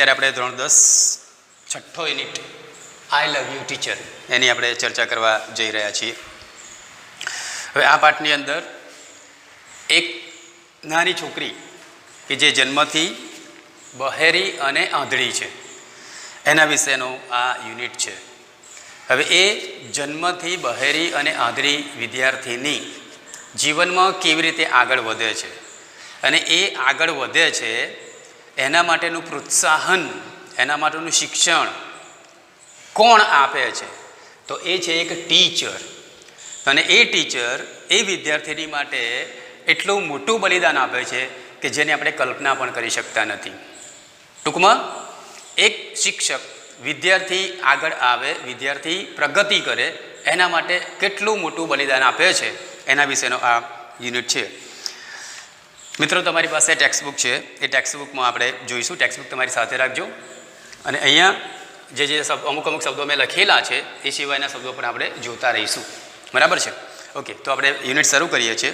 અત્યારે આપણે ધોરણ 10 છઠ્ઠો unit I love you teacher એની આપણે ચર્ચા કરવા જઈ રહ્યા છીએ. હવે આ પાઠની અંદર એક નાની છોકરી કે જે જન્મથી બહેરી અને આંધળી છે એના વિશેનો આ યુનિટ છે. હવે એ જન્મથી બહેરી અને આંધળી વિદ્યાર્થીની જીવનમાં કેવી રીતે આગળ વધે છે અને એ આગળ વધે છે એના માટેનું પ્રોત્સાહન, એના માટેનું શિક્ષણ કોણ આપે છે? તો એ છે એક ટીચર. અને એ ટીચર એ વિદ્યાર્થીની માટે એટલું મોટું બલિદાન આપે છે કે જેને આપણે કલ્પના પણ કરી શકતા નથી. ટૂંકમાં એક શિક્ષક વિદ્યાર્થી આગળ આવે, વિદ્યાર્થી પ્રગતિ કરે એના માટે કેટલું મોટું બલિદાન આપે છે એના વિશેનો આ યુનિટ છે. મિત્રો, તમારી પાસે ટેક્સ્ટબુક છે, એ ટેક્સ્ટબુકમાં આપણે જોઈશું. ટેક્સ્ટબુક તમારી સાથે રાખજો અને અહીંયા જે અમુક શબ્દો મેં લખેલા છે એ સિવાયના શબ્દો પણ આપણે જોતા રહીશું. બરાબર છે? ઓકે, તો આપણે યુનિટ શરૂ કરીએ છીએ.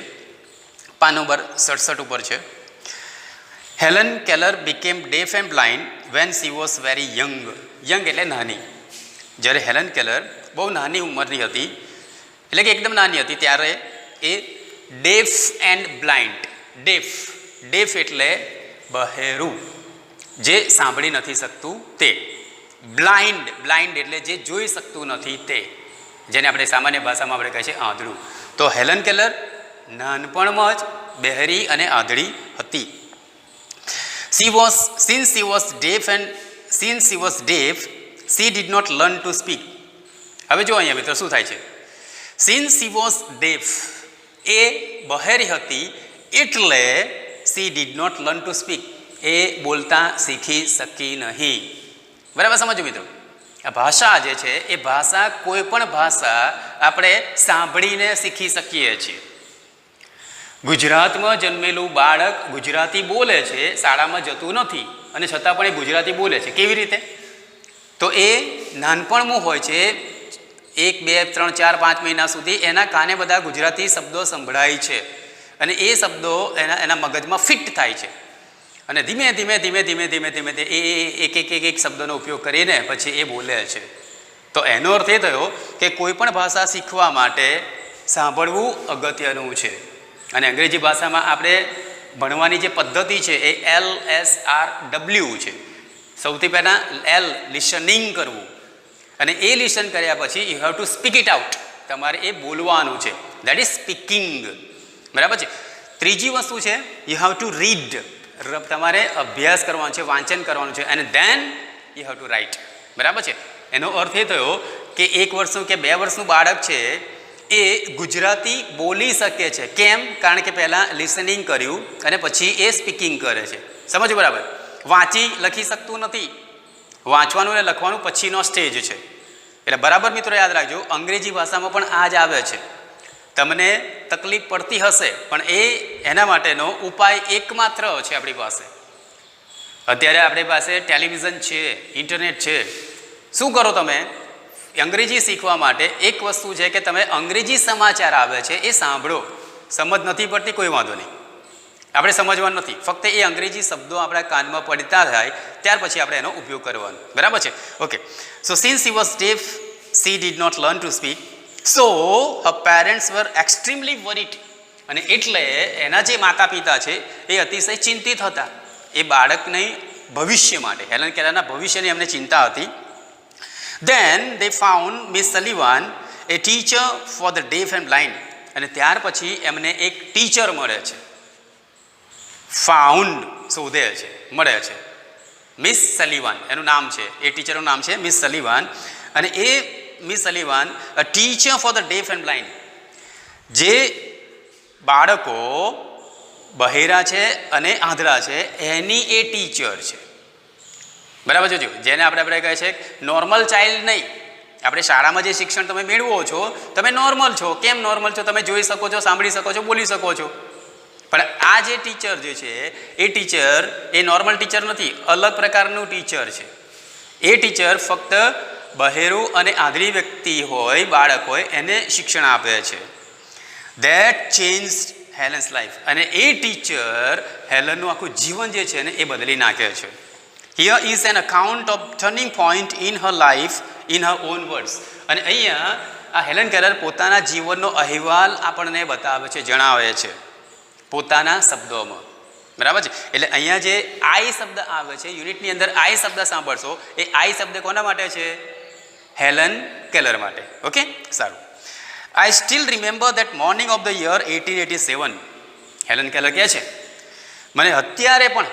પાન નંબર 67 ઉપર છે. Helen Keller became deaf and blind when she was very young. Young એટલે નાની. જ્યારે હેલન કેલર બહુ નાની ઉંમરની હતી, એટલે કે એકદમ નાની હતી, ત્યારે એ ડેફ એન્ડ બ્લાઇન્ડ. ડેફ એટલે બહેરું, જે સાંભળી નથી શકતું તે. બ્લાઇન્ડ એટલે જે જોઈ શકતું નથી તે, જેને આપણે સામાન્ય ભાષામાં આપણે કહે છે આંધળું. તો હેલન કેલર નાનપણમાં જ બહેરી અને આંધળી હતી. Since she was deaf, she did not learn to speak. હવે જો અહીંયા મિત્રો શું થાય છે? Since she was deaf, એ બહેરી હતી એટલે she did not learn to speak, એ બોલતા શીખી શકી નહીં. બરાબર સમજો મિત્રો? આ ભાષા જે છે એ ભાષા, કોઈ પણ ભાષા આપણે સાંભળીને શીખી શકીએ છીએ. ગુજરાતમાં જન્મેલું બાળક ગુજરાતી બોલે છે, શાળામાં જતું નથી અને છતાં પણ એ ગુજરાતી બોલે છે. કેવી રીતે? તો એ નાનપણમાં હોય છે, 1, 2, 3, 4, 5 મહિના સુધી એના કાને બધા ગુજરાતી શબ્દો સંભળાય છે અને એ શબ્દો એના મગજમાં ફિટ થાય છે અને ધીમે ધીમે એ એક શબ્દનો ઉપયોગ કરીને પછી એ બોલે છે. તો એનો અર્થ એ થયો કે કોઈ પણ ભાષા શીખવા માટે સાંભળવું અગત્યનું છે. અને અંગ્રેજી ભાષામાં આપણે ભણવાની જે પદ્ધતિ છે એ LSRW છે. સૌથી પહેલાં L લિસનિંગ કરવું, અને એ લિસન કર્યા પછી you have to speak it out. તમારે એ બોલવાનું છે, દેટ ઇઝ સ્પીકિંગ. બરાબર છે? ત્રીજી વસ્તુ છે યુ હેવ ટુ રીડ. તમારે અભ્યાસ કરવાનો છે, વાંચન કરવાનું છે, અને then you have to write. બરાબર છે? એનો અર્થ એ થયો કે 1 વર્ષનું કે 2 વર્ષનું બાળક છે એ ગુજરાતી બોલી શકે છે. કેમ? કારણ કે પહેલાં લિસનિંગ કર્યું અને પછી એ સ્પીકિંગ કરે છે. સમજો? બરાબર? વાંચી લખી શકતું નથી. વાંચવાનું અને લખવાનું પછીનો સ્ટેજ છે. એટલે બરાબર મિત્રો યાદ રાખજો, અંગ્રેજી ભાષામાં પણ આ જ આવે છે. તમને તકલીફ પડતી હશે પણ એના માટેનો ઉપાય એકમાત્ર છે આપણી પાસે. અત્યારે આપણી પાસે ટેલિવિઝન છે, ઇન્ટરનેટ છે. શું કરો તમે? અંગ્રેજી શીખવા માટે એક વસ્તુ છે કે તમે અંગ્રેજી સમાચાર આવે છે એ સાંભળો. સમજ નથી પડતી, કોઈ વાંધો નહીં, આપણે સમજવાનું નથી. ફક્ત એ અંગ્રેજી શબ્દો આપણા કાનમાં પડતા થાય ત્યાર પછી આપણે એનો ઉપયોગ કરવાનો. બરાબર છે? Okay. So since she was deaf, she did not learn to speak, so her parents were extremely worried. અને એટલે એના જે માતા પિતા છે એ અતિશય ચિંતિત હતા એ બાળકની ભવિષ્ય માટે. હેલન કેલરના ભવિષ્યની એમને ચિંતા હતી. Then they found Miss Sullivan, a teacher for the deaf and blind. અને ત્યાર પછી એમને એક ટીચર મળે છે. ફાઉન્ડ શોધે છે, મળે છે. મિસ સલીવાન એનું નામ છે, એ ટીચરનું નામ છે મિસ સલીવાન. અને એ miss Sullivan a teacher for the deaf and blind. જે બાળકો બહેરા છે અને આંધળા છે એની એ ટીચર છે. બરાબર છે? જેને આપણે કહે છે નોર્મલ ચાઇલ્ડ નહીં. આપણે શાળામાં જે શિક્ષણ તમે મેળવો છો, તમે નોર્મલ છો. કેમ નોર્મલ છો? તમે જોઈ શકો છો, સાંભળી શકો છો, બોલી શકો છો. પણ આ જે ટીચર જે છે એ ટીચર એ નોર્મલ ટીચર નથી, અલગ પ્રકારનું ટીચર છે. એ ટીચર ફક્ત બહેરું અને આંધળી વ્યક્તિ હોય, બાળક હોય, એને શિક્ષણ આપે છે. That change Helen's life. અને એ ટીચર હેલનનું આખું જીવન જે છે ને એ બદલી નાખે છે. Here is an account of turning point in her life in her own words. અને અહીંયા આ હેલન કેલર પોતાના જીવનનો અહેવાલ આપણને બતાવે છે, જણાવે છે પોતાના શબ્દોમાં. બરાબર છે. એટલે અહીંયા જે આઈ શબ્દ આવે છે યુનિટની અંદર, આઈ શબ્દ સાંભળશો, એ આઈ શબ્દ કોના માટે છે? હેલન કેલર માટે. ઓકે, સારું. I still remember that morning of the year 1887. Helen Keller કહે છે મને અત્યારે પણ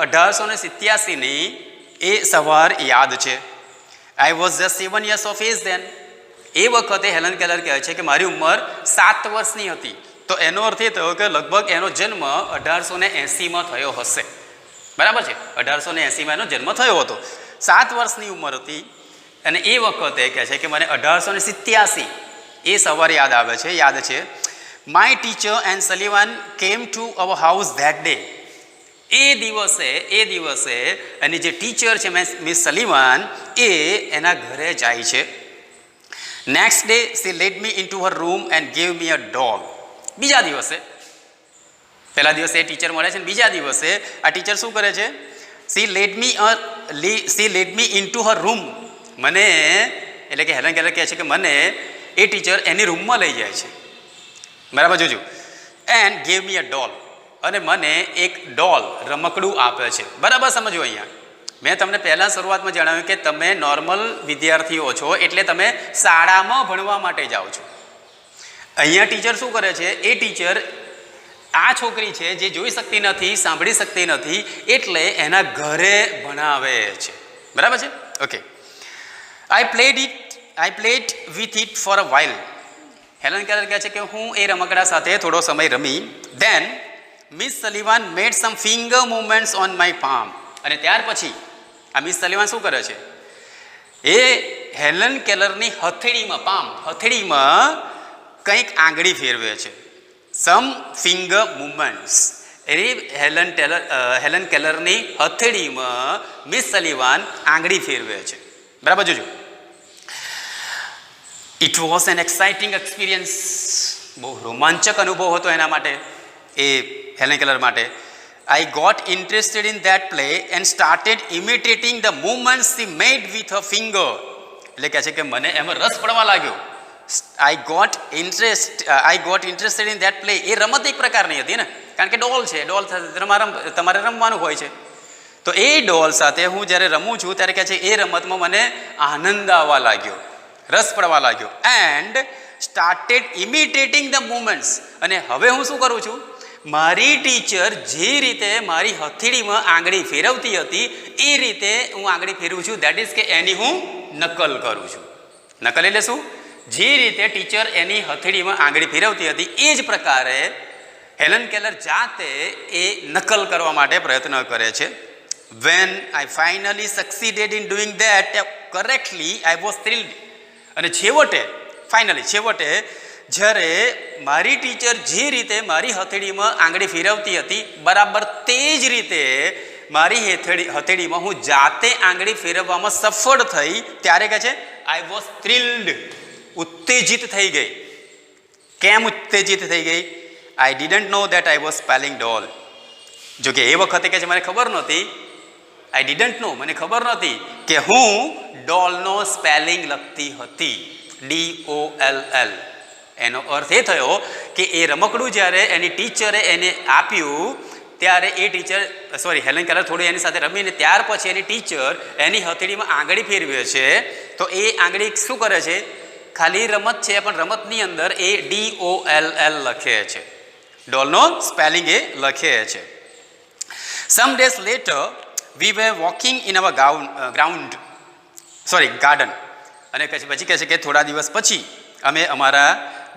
1887ની એ સવાર યાદ છે. I was just 7 years of age then. એ વખતે હેલન કેલર કહે છે કે મારી ઉંમર 7 વર્ષની હતી. તો એનો અર્થ એ થયો કે લગભગ એનો જન્મ 1880માં થયો હશે. બરાબર છે, 1880માં એનો જન્મ થયો હતો. 7 વર્ષની ઉંમર હતી અને એ વખતે કહે છે કે મને 1887 એ સવાર યાદ છે. My teacher and Sullivan came to our house that day. એ દિવસે એની જે ટીચર છે મિસ સલીવાન એ એના ઘરે જાય છે. Next day she led me into her room and gave me a doll. બીજા દિવસે, પહેલા દિવસે એ ટીચર મળે છે ને બીજા દિવસે આ ટીચર શું કરે છે? she led me into her room. મને એટલે કે હેલન કેલર કહે છે કે મને એ ટીચર એની રૂમમાં લઈ જાય છે. બરાબર, જોજો. એન્ડ ગેવ મી અ ડોલ, અને મને એક ડોલ રમકડું આપે છે. બરાબર સમજો. અહીંયા મેં તમને પહેલાં શરૂઆતમાં જણાવ્યું કે તમે નોર્મલ વિદ્યાર્થીઓ છો એટલે તમે શાળામાં ભણવા માટે જાઓ છો. અહીંયા ટીચર શું કરે છે? એ ટીચર આ છોકરી છે જે જોઈ શકતી નથી, સાંભળી શકતી નથી, એટલે એના ઘરે ભણાવે છે. બરાબર છે. Okay. I played with it for a while. Helen Keller કહે છે કે હું એ રમકડા સાથે થોડો સમય રમી. Then Miss Sullivan made some finger movements on my palm. અને ત્યાર પછી આ મિસ સલીવાન શું કરે છે? એ હેલન કેલરની હથેળીમાં કંઈક આંગળી ફેરવે છે. સમ ફિંગર મૂવમેન્ટ્સ. એ હેલન કેલરની હથેળીમાં મિસ સલીવાન આંગળી ફેરવે છે. બરાબર, જોજો. It was an exciting experience. બહુ રોમાંચક અનુભવ હતો એના માટે, એ હેલન કેલર માટે. I got interested in that play and started imitating the movements she made with her finger. એટલે કહે છે કે મને એમાં રસ પડવા લાગ્યો. I got interested in that play. એ રમત એક પ્રકારની હતી ને, કારણ કે ડોલ છે, ડોલ સાથે તમારે રમવાનું હોય છે. તો એ ડોલ સાથે હું જ્યારે રમું છું ત્યારે કહે છે એ રમતમાં મને આનંદ આવવા લાગ્યો, રસ પડવા લાગ્યો. And started imitating the movements. અને હવે હું શું કરું છું? મારી ટીચર જે રીતે મારી હથેળીમાં આંગળી ફેરવતી હતી એ રીતે હું આંગળી ફેરવું છું. દેટ ઇઝ કે એની હું નકલ કરું છું. નકલ એટલે શું? જે રીતે ટીચર એની હથેળીમાં આંગળી ફેરવતી હતી એ જ પ્રકારે હેલન કેલર જાતે એ નકલ કરવા માટે પ્રયત્ન કરે છે. When I finally succeeded in doing that correctly, I was thrilled. અને છેવટે જ્યારે મારી ટીચર જે રીતે મારી હથેળીમાં આંગળી ફેરવતી હતી બરાબર તે જ રીતે મારી હથેળીમાં હું જાતે આંગળી ફેરવવામાં સફળ થઈ ત્યારે કહે છે આઈ વોઝ થ્રિલ્ડ. ઉત્તેજિત થઈ ગઈ. કેમ ઉત્તેજિત થઈ ગઈ? I didn't know that I was spelling doll. જોકે એ વખતે કહે છે મને ખબર નહોતી, મને ખબર નહોતી કે હું ડોલનો સ્પેલિંગ લખતી હતી, DOLL. એનો અર્થ એ થયો કે એ રમકડું જ્યારે એની ટીચરે એને આપ્યું ત્યારે એ હેલન કેલર થોડી એની સાથે રમીને ત્યાર પછી એની ટીચર એની હથેળીમાં આંગળી ફેરવે છે. તો એ આંગળી શું કરે છે? ખાલી રમત છે પણ રમતની અંદર એ DOLL લખે છે, ડોલનો સ્પેલિંગ એ લખે છે. Some days later we were walking in our garden. અને પછી કહે છે કે થોડા દિવસ પછી અમે અમારા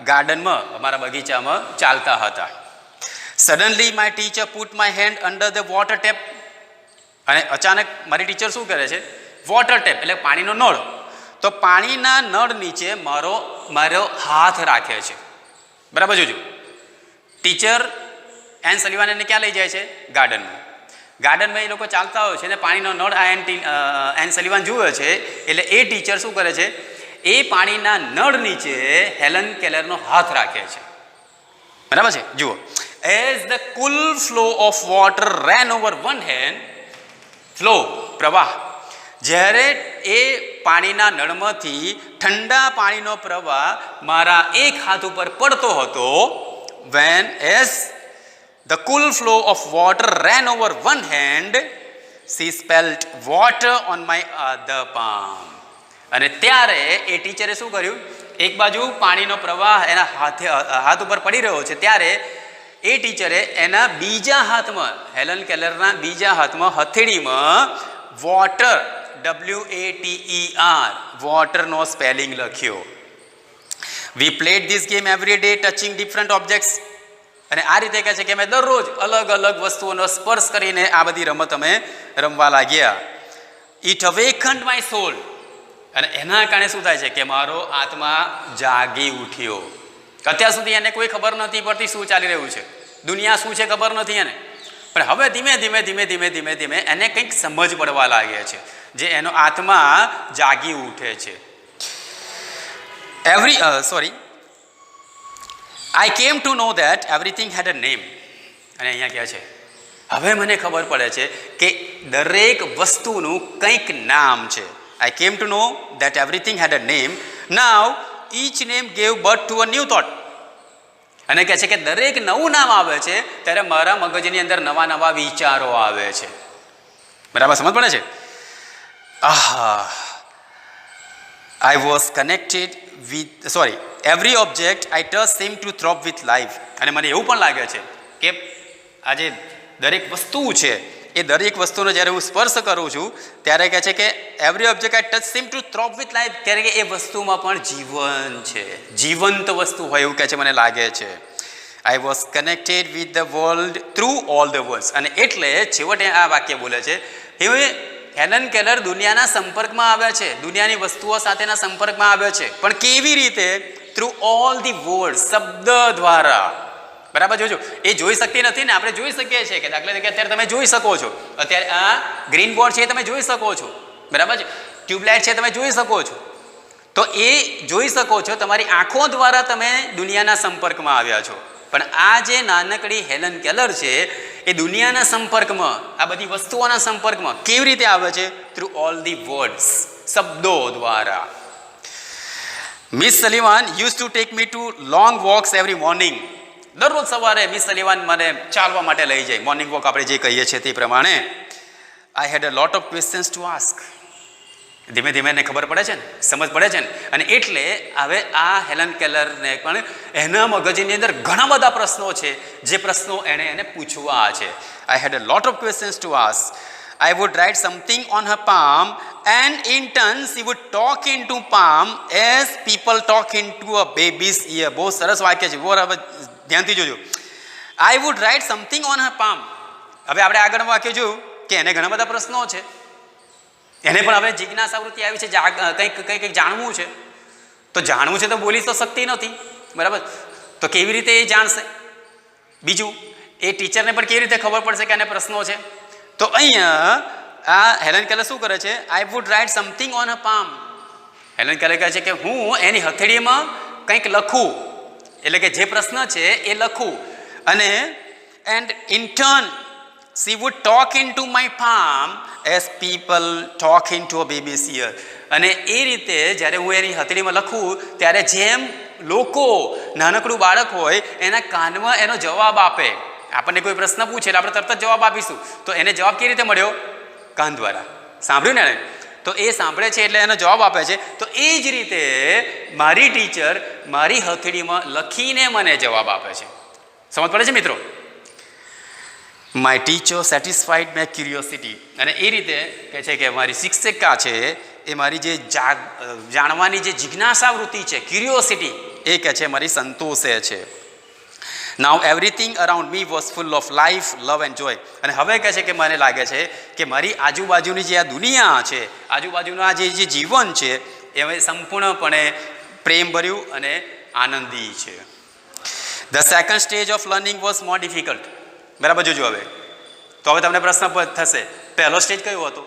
ગાર્ડનમાં, અમારા બગીચામાં ચાલતા હતા. Suddenly my teacher put my hand under the water tap. અને અચાનક મારી ટીચર શું કરે છે? વોટર ટેપ એટલે પાણીનો નળ. તો પાણીના નળ નીચે મારો હાથ રાખે છે. બરાબર, જોજો. ટીચર એન સલીવાન એને ક્યાં લઈ જાય છે? ગાર્ડનમાં એ લોકો ચાલતા હોય છે ને પાણીનો નળ એન સલીવાન જુએ છે. એટલે એ ટીચર શું કરે છે? એ પાણીના નળ નીચે હેલન કેલરનો હાથ રાખે છે. બરાબર છે, જુઓ. As the cool flow of water rain over one hand, flow, પ્રવાહ. જ્યારે એ પાણીના નળમાંથી ઠંડા પાણીનો પ્રવાહ મારા એક હાથ ઉપર પડતો હતો, when as the cool flow of water ran over one hand, she spilled water on my other palm. અને ત્યારે એ ટીચરે શું કર્યું, એક બાજુ પાણીનો પ્રવાહ એના હાથ ઉપર પડી રહ્યો છે, ત્યારે એ ટીચરે એના બીજા હાથમાં, હેલન કેલરના બીજા હાથમાં હથેળીમાં વોટર, WATER, વોટરનો સ્પેલિંગ લખ્યો. We played this game every day touching different objects. અને આ રીતે કહે છે કે અમે દરરોજ અલગ અલગ વસ્તુઓનો સ્પર્શ કરીને આ બધી રમત અમે રમવા લાગ્યા. It awakened my soul. અને એના કારણે શું થાય છે કે મારો આત્મા જાગી ઉઠ્યો. અત્યાર સુધી એને કોઈ ખબર નથી પડતી શું ચાલી રહ્યું છે, દુનિયા શું છે ખબર નથી એને, પણ હવે ધીમે ધીમે ધીમે ધીમે ધીમે ધીમે એને કંઈક સમજ પડવા લાગે છે, જે એનો આત્મા જાગી ઉઠે છે. I came to know that everything had a name. અને અહીંયા કહે છે હવે મને ખબર પડે છે કે દરેક વસ્તુનું કંઈક નામ છે. I came to know that everything had a name. Now each name gave birth to a new thought. અને કહે છે કે દરેક નવું નામ આવે છે ત્યારે મારા મગજની અંદર નવા નવા વિચારો આવે છે. બરાબર સમજ પડે છે? I was connected with, every object I touched seemed to throb with life. અને મને એવું પણ લાગે છે કે આ જે દરેક વસ્તુ છે એ દરેક વસ્તુનો જ્યારે હું સ્પર્શ કરું છું ત્યારે કહે છે કે every object I touch seem to throb with life, ત્યારે કે એ વસ્તુમાં પણ જીવન છે, જીવંત વસ્તુ હોય એવું કહે છે મને લાગે છે. I was connected with the world through all the world's. અને એટલે છેવટે આ વાક્ય બોલે છે હવે હેલન કેલર દુનિયાના સંપર્કમાં આવ્યા છે, દુનિયાની વસ્તુઓ સાથેના સંપર્કમાં આવ્યા છે, પણ કેવી રીતે? થ્રુ ઓલ ધી વર્લ્ડ, શબ્દ દ્વારા. બરાબર જોજો, એ જોઈ શકતી નથી ને, આપણે જોઈ શકીએ છીએ કે દાખલા તરીકે અત્યારે તમે જોઈ શકો છો, અત્યારે આ ગ્રીન બોર્ડ છે એ તમે જોઈ શકો છો, બરાબર છે, ટ્યુબલાઇટ છે તમે જોઈ શકો છો, તો એ જોઈ શકો છો, તમારી આંખો દ્વારા તમે દુનિયાના સંપર્કમાં આવ્યા છો. પણ આ જે નાનકડી હેલન કેલર છે એ દુનિયાના સંપર્કમાં, આ બધી વસ્તુઓના સંપર્કમાં કેવી રીતે આવે છે? થ્રુ ઓલ ધી વર્ડ્સ, શબ્દો દ્વારા. Miss Sullivan use to take me to long walks every morning. દરરોજ સવારે મિસ સલીવાન મને ચાલવા માટે લઈ જાય, મોર્નિંગ વોક આપણે જે કહીએ છીએ તે પ્રમાણે. I had a lot of questions to ask. ધીમે ધીમે એને ખબર પડે છે ને, સમજ પડે છે ને, અને એટલે હવે આ હેલન કેલરને પણ એના મગજની અંદર ઘણા બધા પ્રશ્નો છે, જે પ્રશ્નો એને પૂછવા છે. I had a lot of questions to ask. I would write something on her palm and in turn she would talk into palm as people talk into a baby's ear. બહુ સરસ વાક્ય છે, બહુ હવે ધ્યાનથી જોજો. I would write something on her palm. હવે આપણે આગળ વાક્ય જોયું કે એને ઘણા બધા પ્રશ્નો છે, એને પણ હવે જિજ્ઞાસા વૃત્તિ આવી છે, કંઈક જાણવું છે. તો જાણવું છે તો બોલી તો શકતી નથી, બરાબર, તો કેવી રીતે એ જાણશે? બીજું, એ ટીચરને પણ કેવી રીતે ખબર પડશે કે એને પ્રશ્નો છે? તો અહીંયા આ હેલન કેલર શું કરે છે? I would write something on a palm. Helen Keller કહે છે કે હું એની હથેળીમાં કંઈક લખું, એટલે કે જે પ્રશ્ન છે એ લખું, અને and in turn she would talk into my palm as people talk into a baby's ear. અને એ રીતે જ્યારે હું એની હથેળીમાં લખું ત્યારે જેમ લોકો, નાનકડું બાળક હોય એના કાનમાં એનો જવાબ આપે, આપણને કોઈ પ્રશ્ન પૂછે એટલે આપણે તરત જ જવાબ આપીશું, તો એને જવાબ કેવી રીતે મળ્યો? કાન દ્વારા. સાંભળ્યું ને? તો એ સાંભળે છે એટલે એનો જવાબ આપે છે. તો એ જ રીતે મારી ટીચર મારી હથેળીમાં લખીને મને જવાબ આપે છે. સમજ પડે છે મિત્રો? My teacher satisfied my curiosity. અને એ રીતે કહે છે કે મારી શિક્ષિકા છે એ મારી જે જાણવાની જે જિજ્ઞાસા વૃત્તિ છે, ક્યુરિયોસિટી, એ કહે છે મારી સંતોષે છે. Now everything around me was full of life, love and joy. અને હવે કહે છે કે મને લાગે છે કે મારી આજુબાજુની જે આ દુનિયા છે, આજુબાજુનું આ જે જીવન છે એ હવે સંપૂર્ણપણે પ્રેમભર્યું અને આનંદી છે. The second stage of learning was more difficult. બરાબર જોજો. હવે તો હવે તમને પ્રશ્ન થશે, પહેલો સ્ટેજ કયો હતો?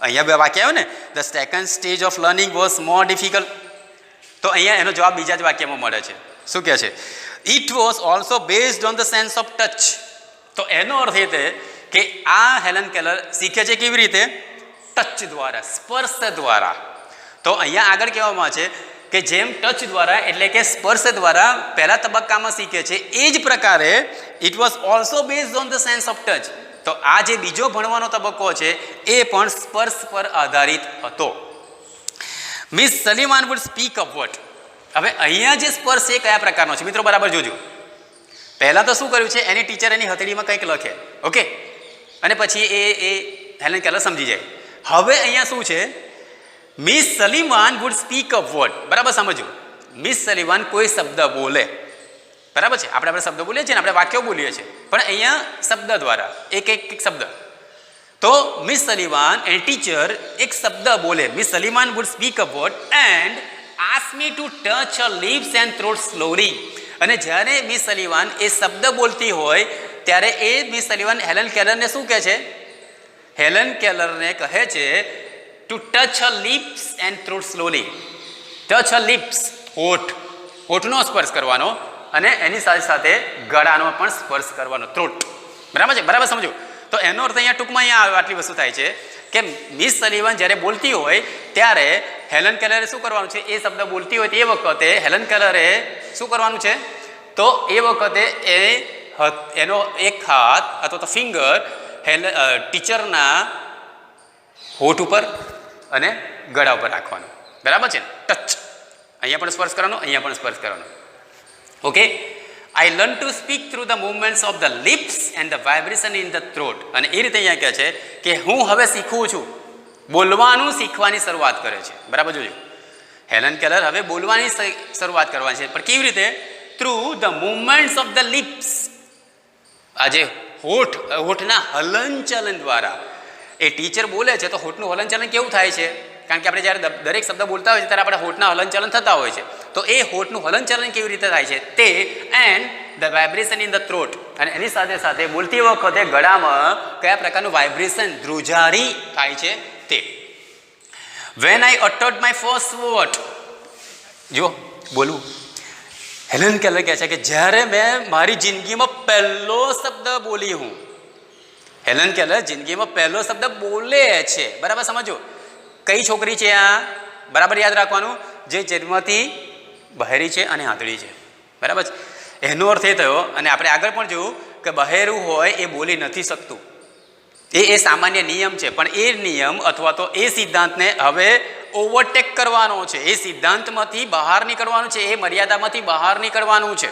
અહીંયા બે વાક્ય આવ્યો ને, the second stage of learning was more difficult. તો અહીંયા એનો જવાબ બીજા જ વાક્યમાં મળે છે. શું કહે છે? It was also based on the sense of touch. તો એનો અર્થ એ કે આ હેલન કેલર શીખે છે કેવી રીતે? ટચ દ્વારા, સ્પર્શ દ્વારા. તો અહીંયા આગળ કહેવામાં છે કે જેમ ટચ દ્વારા એટલે કે સ્પર્શ દ્વારા પહેલા તબક્કામાં શીખે છે, એ જ પ્રકારે it was also based on the sense of touch. તો આ જે બીજો ભણવાનો તબક્કો છે એ પણ સ્પર્શ પર આધારિત હતો. Miss Sullivan would speak up word. હવે અહીંયા જે સ્પર્શ એ કયા પ્રકારનો છે મિત્રો બરાબર જોજો. પહેલાં તો શું કર્યું છે, એની ટીચર એની હથેળીમાં કંઈક લખે, ઓકે, અને પછી એ હેલન કેલર સમજી જાય. હવે અહીંયા શું છે, miss Sullivan would speak up word. બરાબર સમજો, મિસ સલીમાન કોઈ શબ્દ બોલે, બરાબર છે. આપણે શબ્દ બોલીએ છીએ ને, આપણે વાક્યો બોલીએ છીએ, પણ અહીંયા શબ્દ દ્વારા એક શબ્દ. તો મિસ સલીમાન એન્ડ ટીચર એક શબ્દ બોલે. Miss Sullivan would speak up word and ask me to touch her lips and throat slowly. અને જ્યારે મિસ સલીમાન એ શબ્દ બોલતી હોય ત્યારે એ મિસ સલીમાન હેલન કેલરને શું કહે છે? હેલન કેલરને કહે છે to touch her lips and throat slowly. Touch her lips, હોઠનો સ્પર્શ કરવાનો, અને એની સાથે સાથે ગળાનો પણ સ્પર્શ કરવાનો, થ્રોટ. બરાબર છે, બરાબર સમજો. તો એનો અર્થ અહીંયા ટૂંકમાં અહીંયા આટલી વસ્તુ થાય છે કે મિસ સલીવાન જ્યારે બોલતી હોય ત્યારે હેલન કેલરે શું કરવાનું છે? એ શબ્દ બોલતી હોય તે વખતે હેલન કેલરે શું કરવાનું છે? તો એ વખતે એનો એક હાથ અથવા તો ફિંગર ટીચરના હોઠ ઉપર અને ગળા ઉપર રાખવાનું. બરાબર છે, ટચ. અહીંયા પણ સ્પર્શ કરવાનો, અહીંયા પણ સ્પર્શ કરવાનો. Okay. I learn to speak through the movements of the lips and the vibration in the throat. અને એ રીતે અહીંયા કહે છે કે હું હવે શીખું છું. બોલવાનું શીખવાની શરૂઆત કરે છે. બરાબર જોજો, હેલન કેલર હવે બોલવાની શરૂઆત કરવાની છે, પણ કેવી રીતે? Through the movements of the lips. આજે હોઠના હલનચલન દ્વારા. એ ટીચર બોલે છે તો હોઠનું હલનચલન કેવું થાય છે? કારણ કે આપણે જ્યારે દરેક શબ્દ બોલતા હોય છે ત્યારે આપણા હોઠના હલનચલન થતા હોય છે. તો એ હોઠનું હલનચલન કેવી રીતે થાય છે તે, and the vibration in the throat. અને એની સાથે સાથે બોલતી વખતે ગળામાં કયા પ્રકારનું વાઇબ્રેશન, ધ્રુજારી થાય છે તે. When I uttered my first word. જો બોલવું, હેલન કેલર કહે છે કે જ્યારે મેં મારી જિંદગીમાં પહેલો શબ્દ બોલી હું. હેલન કેલર જિંદગીમાં પહેલો શબ્દ બોલે છે. બરાબર સમજો. કઈ છોકરી છે આ? બરાબર યાદ રાખવાનું, જે જન્મથી બહેરી છે અને આંધળી છે. બરાબર છે. એનો અર્થ એ થયો, અને આપણે આગળ પણ જોયું કે બહેરું હોય એ બોલી નથી શકતું. એ સામાન્ય નિયમ છે, પણ એ નિયમ અથવા તો એ સિદ્ધાંતને હવે ઓવરટેક કરવાનો છે. એ સિદ્ધાંતમાંથી બહાર નીકળવાનું છે, એ મર્યાદામાંથી બહાર નીકળવાનું છે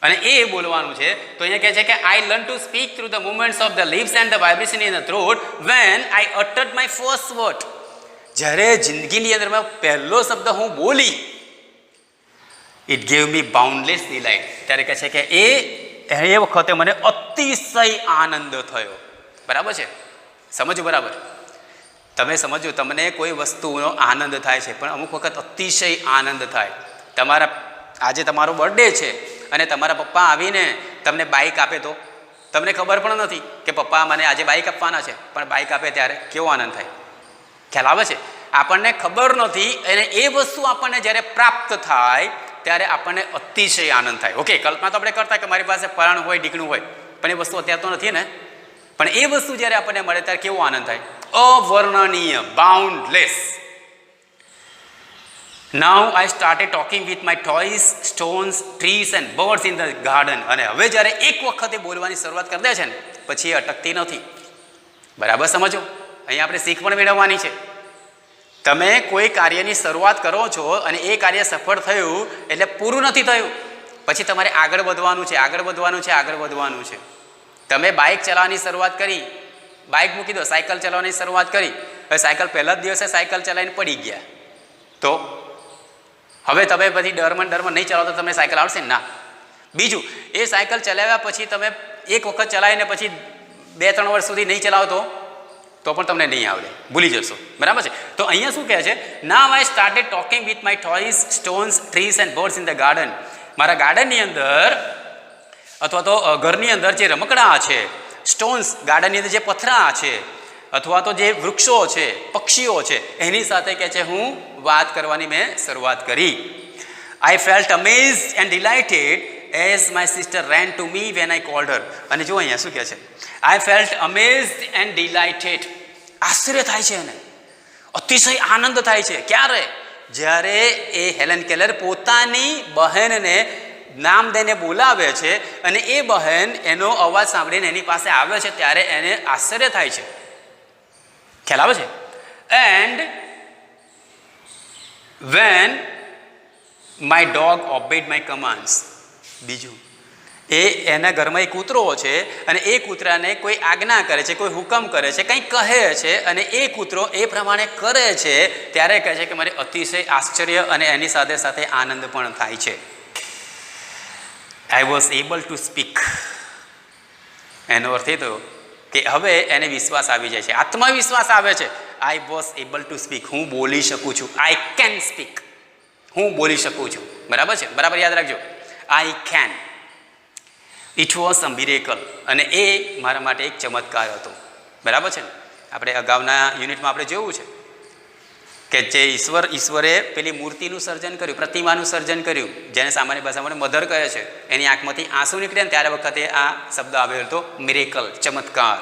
અને એ બોલવાનું છે. તો અહીંયા કહે છે કે I learn to speak through the movements of the lips and the vibration in the throat when I uttered my first word. જ્યારે જિંદગીની અંદર મેં પહેલો શબ્દ હું બોલી, it gave me boundless delight. ત્યારે કહે છે કે એ વખતે મને અતિશય આનંદ થયો. બરાબર છે, સમજો. બરાબર, તમે સમજો, તમને કોઈ વસ્તુનો આનંદ થાય છે, પણ અમુક વખત અતિશય આનંદ થાય. આજે તમારો બર્થડે છે અને તમારા પપ્પા આવીને તમને બાઇક આપે તો તમને ખબર પણ નથી કે પપ્પા મને આજે બાઇક આપવાના છે, પણ બાઇક આપે ત્યારે કેવો આનંદ થાય? ખ્યાલ આવે છે? આપણને ખબર નથી, અને એ વસ્તુ આપણને જ્યારે પ્રાપ્ત થાય ત્યારે આપણને અતિશય આનંદ થાય. ઓકે, કલ્પના તો આપણે કરતા કે મારી પાસે ફલાણું હોય, ઢીકણું હોય, પણ એ વસ્તુ અત્યારે તો નથી ને. પણ એ વસ્તુ જ્યારે આપણને મળે ત્યારે કેવો આનંદ થાય? અવર્ણનીય, બાઉન્ડલેસ. Now I started talking with my toys, stones, trees and birds in the garden. અને હવે જ્યારે એક વખતે બોલવાની શરૂઆત કરી દે છે ને, પછી એ અટકતી નથી. બરાબર સમજો. અહીંયા આપણે શીખ પણ મેળવવાની છે. તમે કોઈ કાર્યની શરૂઆત કરો છો અને એ કાર્ય સફળ થયું એટલે પૂરું નથી થયું, પછી તમારે આગળ વધવાનું છે, આગળ વધવાનું છે, આગળ વધવાનું છે. તમે બાઇક ચલાવવાની શરૂઆત કરી, બાઇક મૂકી દો, સાયકલ ચલાવવાની શરૂઆત કરી, હવે સાયકલ પહેલા જ દિવસે સાયકલ ચલાવીને પડી ગયા, તો હવે તમે પછી ડરમાં નહીં ચલાવો તો તમને સાયકલ આવડશે ને? ના. બીજું, એ સાયકલ ચલાવ્યા પછી તમે એક વખત ચલાવીને પછી 2-3 વર્ષ સુધી નહીં ચલાવો તો પણ તમને નહીં આવડે, ભૂલી જશો. બરાબર છે. તો અહીંયા શું કહે છે? Now I started talking with my toys, stones, trees and birds in the garden. મારા ગાર્ડનની અંદર અથવા તો ઘરની અંદર જે રમકડા છે, સ્ટોન્સ, ગાર્ડનની અંદર જે પથરા છે, અથવા તો જે વૃક્ષો છે, પક્ષીઓ છે, એની સાથે કહે છે હું વાત કરવાની મેં શરૂઆત કરી. I felt amazed and delighted as my sister ran to me when I called her. અને જો અહીંયા શું કહે છે, I felt amazed and delighted. આશ્ચર્ય થાય છે એને, અતિશય આનંદ થાય છે. ક્યારે? જ્યારે એ હેલન કેલર પોતાની બહેનને નામ દઈને બોલાવે છે અને એ બહેન એનો અવાજ સાંભળીને એની પાસે આવે છે, ત્યારે એને આશ્ચર્ય થાય છે. ખ્યાલ આવે છે? And when my dog obeyed my commands. બીજું, એ એના ઘરમાં એક કૂતરો છે અને એ કૂતરાને કોઈ આજ્ઞા કરે છે, કોઈ હુકમ કરે છે, કંઈક કહે છે અને એ કૂતરો એ પ્રમાણે કરે છે, ત્યારે કહે છે કે મારે અતિશય આશ્ચર્ય અને એની સાથે સાથે આનંદ પણ થાય છે. I was able to speak. એનો અર્થ એ થયો કે હવે એને વિશ્વાસ આવી જાય છે, આત્મવિશ્વાસ આવે છે. I was able to speak. હું બોલી શકું છું. I can speak. હું બોલી શકું છું. બરાબર છે? બરાબર યાદ રાખજો. I can. It was a miracle. અને એ મારા માટે એક ચમત્કાર હતો. બરાબર છે ને? આપણે અગાઉના યુનિટમાં આપણે જોયું છે કે જે ઈશ્વરે પેલી મૂર્તિનું સર્જન કર્યું, પ્રતિમાનું સર્જન કર્યું, જેને સામાન્ય ભાષામાં મધર કહે છે, એની આંખમાંથી આંસુ નીકળે ને ત્યારે વખતે આ શબ્દ આવ્યો હતો, મિરેકલ, ચમત્કાર.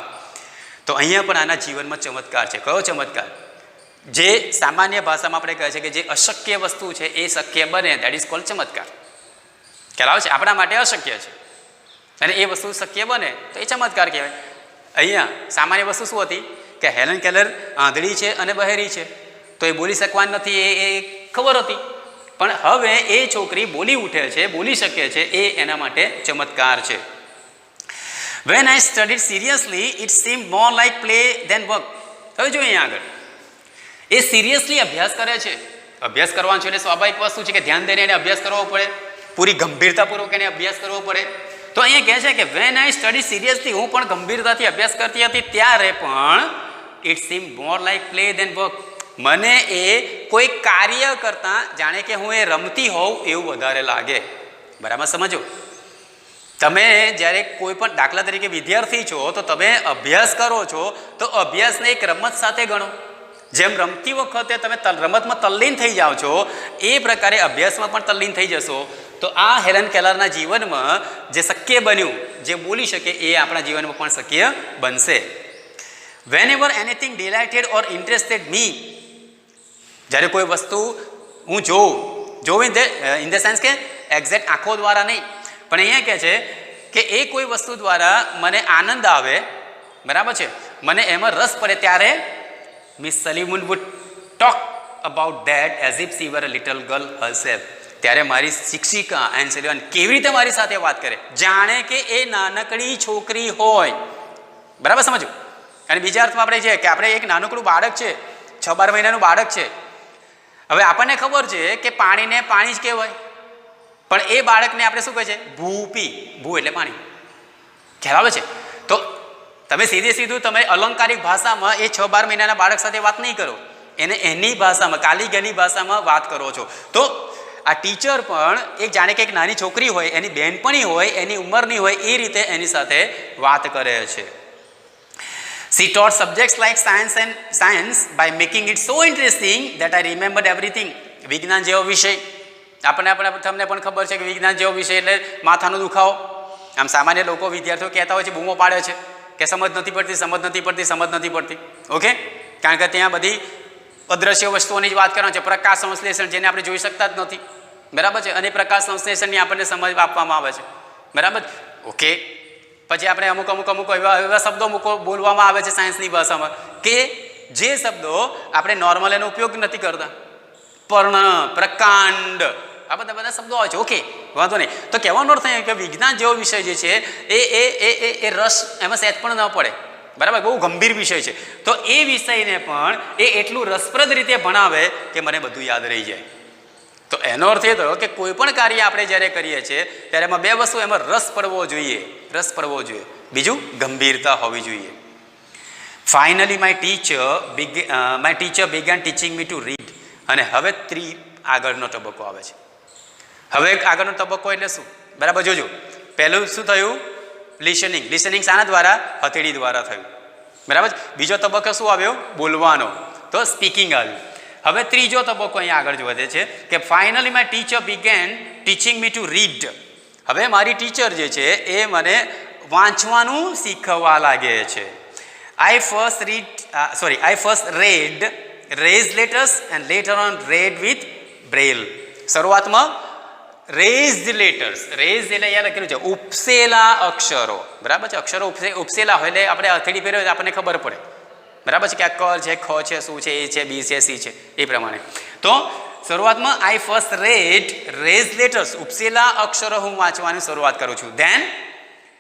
તો અહીંયા પણ આના જીવનમાં ચમત્કાર છે. કયો ચમત્કાર? જે સામાન્ય ભાષામાં આપણે કહે છે કે જે અશક્ય વસ્તુ છે એ શક્ય બને, દેટ ઇઝ કોલ્ડ ચમત્કાર. ખ્યાલ આવે છે? આપણા માટે અશક્ય છે અને એ વસ્તુ શક્ય બને તો એ ચમત્કાર કહેવાય. અહીંયા સામાન્ય વસ્તુ શું હતી કે હેલન કેલર આંધળી છે અને બહેરી છે, તો એ બોલી શકવાની નથી, એ ખબર હતી. પણ હવે એ છોકરી બોલી ઉઠે છે, બોલી શકે છે, એ એના માટે ચમત્કાર છે. When I studied seriously it seem more like play than work. હવે જો અહીંયા આગળ એ સિરિયસલી અભ્યાસ કરે છે. અભ્યાસ કરવાનો છે એટલે સ્વાભાવિક વસ્તુ છે કે ધ્યાન દઈને એને અભ્યાસ કરવો પડે, પૂરી ગંભીરતાપૂર્વક એને અભ્યાસ કરવો પડે. તો અહીંયા કહે છે કે વેન આઈ સ્ટડી સિરિયસલી, હું પણ ગંભીરતાથી અભ્યાસ કરતી હતી, ત્યારે પણ it seem more like play than work. મને એ કોઈ કાર્ય કરતાં જાણે કે હું એ રમતી હોઉં એવું વધારે લાગે. બરાબર સમજો? તમે જ્યારે કોઈ પણ, દાખલા તરીકે વિદ્યાર્થી છો તો તમે અભ્યાસ કરો છો તો અભ્યાસને એક રમત સાથે ગણો. જેમ રમતી વખતે તમે રમતમાં તલ્લીન થઈ જાઓ છો, એ પ્રકારે અભ્યાસમાં પણ તલ્લીન થઈ જશો. તો આ હેલન કેલરના જીવનમાં જે શક્ય બન્યું, જે બોલી શકે, એ આપણા જીવનમાં પણ શક્ય બનશે. વેન એવર એનીથિંગ ડિલાઇટેડ ઓર ઇન્ટરેસ્ટેડ મી. જ્યારે કોઈ વસ્તુ હું જોઉં ઇન ધ સેન્સ કે એક્ઝેક્ટ આંખો દ્વારા નહીં, પણ અહીંયા કહે છે કે એ કોઈ વસ્તુ દ્વારા મને આનંદ આવે, બરાબર છે, મને એમાં રસ પડે, ત્યારે miss Sullivan would talk about that as if she were a little girl herself. ત્યારે મારી શિક્ષિકા એન્ડ સલીમન કેવી રીતે મારી સાથે વાત કરે, જાણે કે એ નાનકડી છોકરી હોય. બરાબર સમજો? અને બીજા અર્થમાં આપણે છે કે આપણે એક નાનકડું બાળક છે, 6-12 મહિનાનું બાળક છે. હવે આપણને ખબર છે કે પાણીને પાણી જ કહેવાય, પણ એ બાળકને આપણે શું કહે છે? ભૂપી. ભૂ એટલે પાણી. ખ્યાલ આવે છે? તો તમે સીધું તમે અલંકારિક ભાષામાં એ 6-12 મહિનાના બાળક સાથે વાત નહીં કરો, એને એની ભાષામાં, કાલી ગલી ભાષામાં વાત કરો છો. તો આ ટીચર પણ એક જાણે કે એક નાની છોકરી હોય, એની બહેનપણી હોય, એની ઉંમરની હોય, એ રીતે એની સાથે વાત કરે છે. She taught subjects like science by making it so interesting that I remembered everything. વિજ્ઞાન જેવો વિષય, તમને પણ ખબર છે કે વિજ્ઞાન જેવો વિષય એટલે માથાનો દુખાવો. આમ સામાન્ય લોકો, વિદ્યાર્થીઓ કહેતા હોય છે, બૂમો પાડે છે કે સમજ નથી પડતી. ઓકે? કારણ કે ત્યાં બધી અદ્રશ્ય વસ્તુઓની જ વાત કરવાની છે. પ્રકાશ સંશ્લેષણ, જેને આપણે જોઈ શકતા જ નથી. બરાબર છે? અને પ્રકાશ સંશ્લેષણની આપણને સમજ આપવામાં આવે છે. બરાબર? ઓકે. પછી આપણે અમુક એવા શબ્દો બોલવામાં આવે છે સાયન્સની ભાષામાં કે જે શબ્દો આપણે નોર્મલ એનો ઉપયોગ નથી કરતા. પર્ણ, પ્રકાંડ, આ બધા શબ્દો આવે છે. ઓકે, વાંધો નહીં. તો કહેવાનો અર્થ એ કે વિજ્ઞાન જેવો વિષય જે છે એ રસ એમાં સહેજ પણ ન પડે. બરાબર? બહુ ગંભીર વિષય છે. તો એ વિષયને પણ એ એટલું રસપ્રદ રીતે ભણાવે કે મને બધું યાદ રહી જાય. તો એનો અર્થ એ થયો કે કોઈ પણ કાર્ય આપણે જ્યારે કરીએ છીએ ત્યારે એમાં બે વસ્તુ, એમાં રસ પડવો જોઈએ, બીજું ગંભીરતા હોવી જોઈએ. Finally my teacher began teaching me to read. અને હવે આગળનો તબક્કો આવે છે. હવે આગળનો તબક્કો એટલે શું? બરાબર જોજો. પહેલું શું થયું? લિસનિંગ શાના દ્વારા? હથેળી દ્વારા થયું. બરાબર. બીજો તબક્કો શું આવ્યો? બોલવાનો. તો સ્પીકિંગ આવ્યું. હવે ત્રીજો તબક્કો અહીંયા આગળ વધે છે કે finally my teacher began teaching me to read. હવે મારી ટીચર જે છે એ મને વાંચવાનું શીખવવા લાગે છે. I first read raised letters and later on read with braille. શરૂઆતમાં રેઝડ લેટર્સ, રેઝ એટલે અહીંયા લખેલું છે ઉપસેલા અક્ષરો, બરાબર છે. અક્ષરો ઉપસેલા હોય એટલે આપણે હથેળી ફેરવીએ આપણને ખબર પડે, બરાબર છે, કે આ ક છે, ખ છે, શું છે, એ છે, બી છે, સી છે, એ પ્રમાણે. તો શરૂઆતમાં આઈ ફર્સ્ટ રેડ રેઝ લેટર્સ, ઉપસેલા અક્ષરો હું વાંચવાની શરૂઆત કરું છું. Than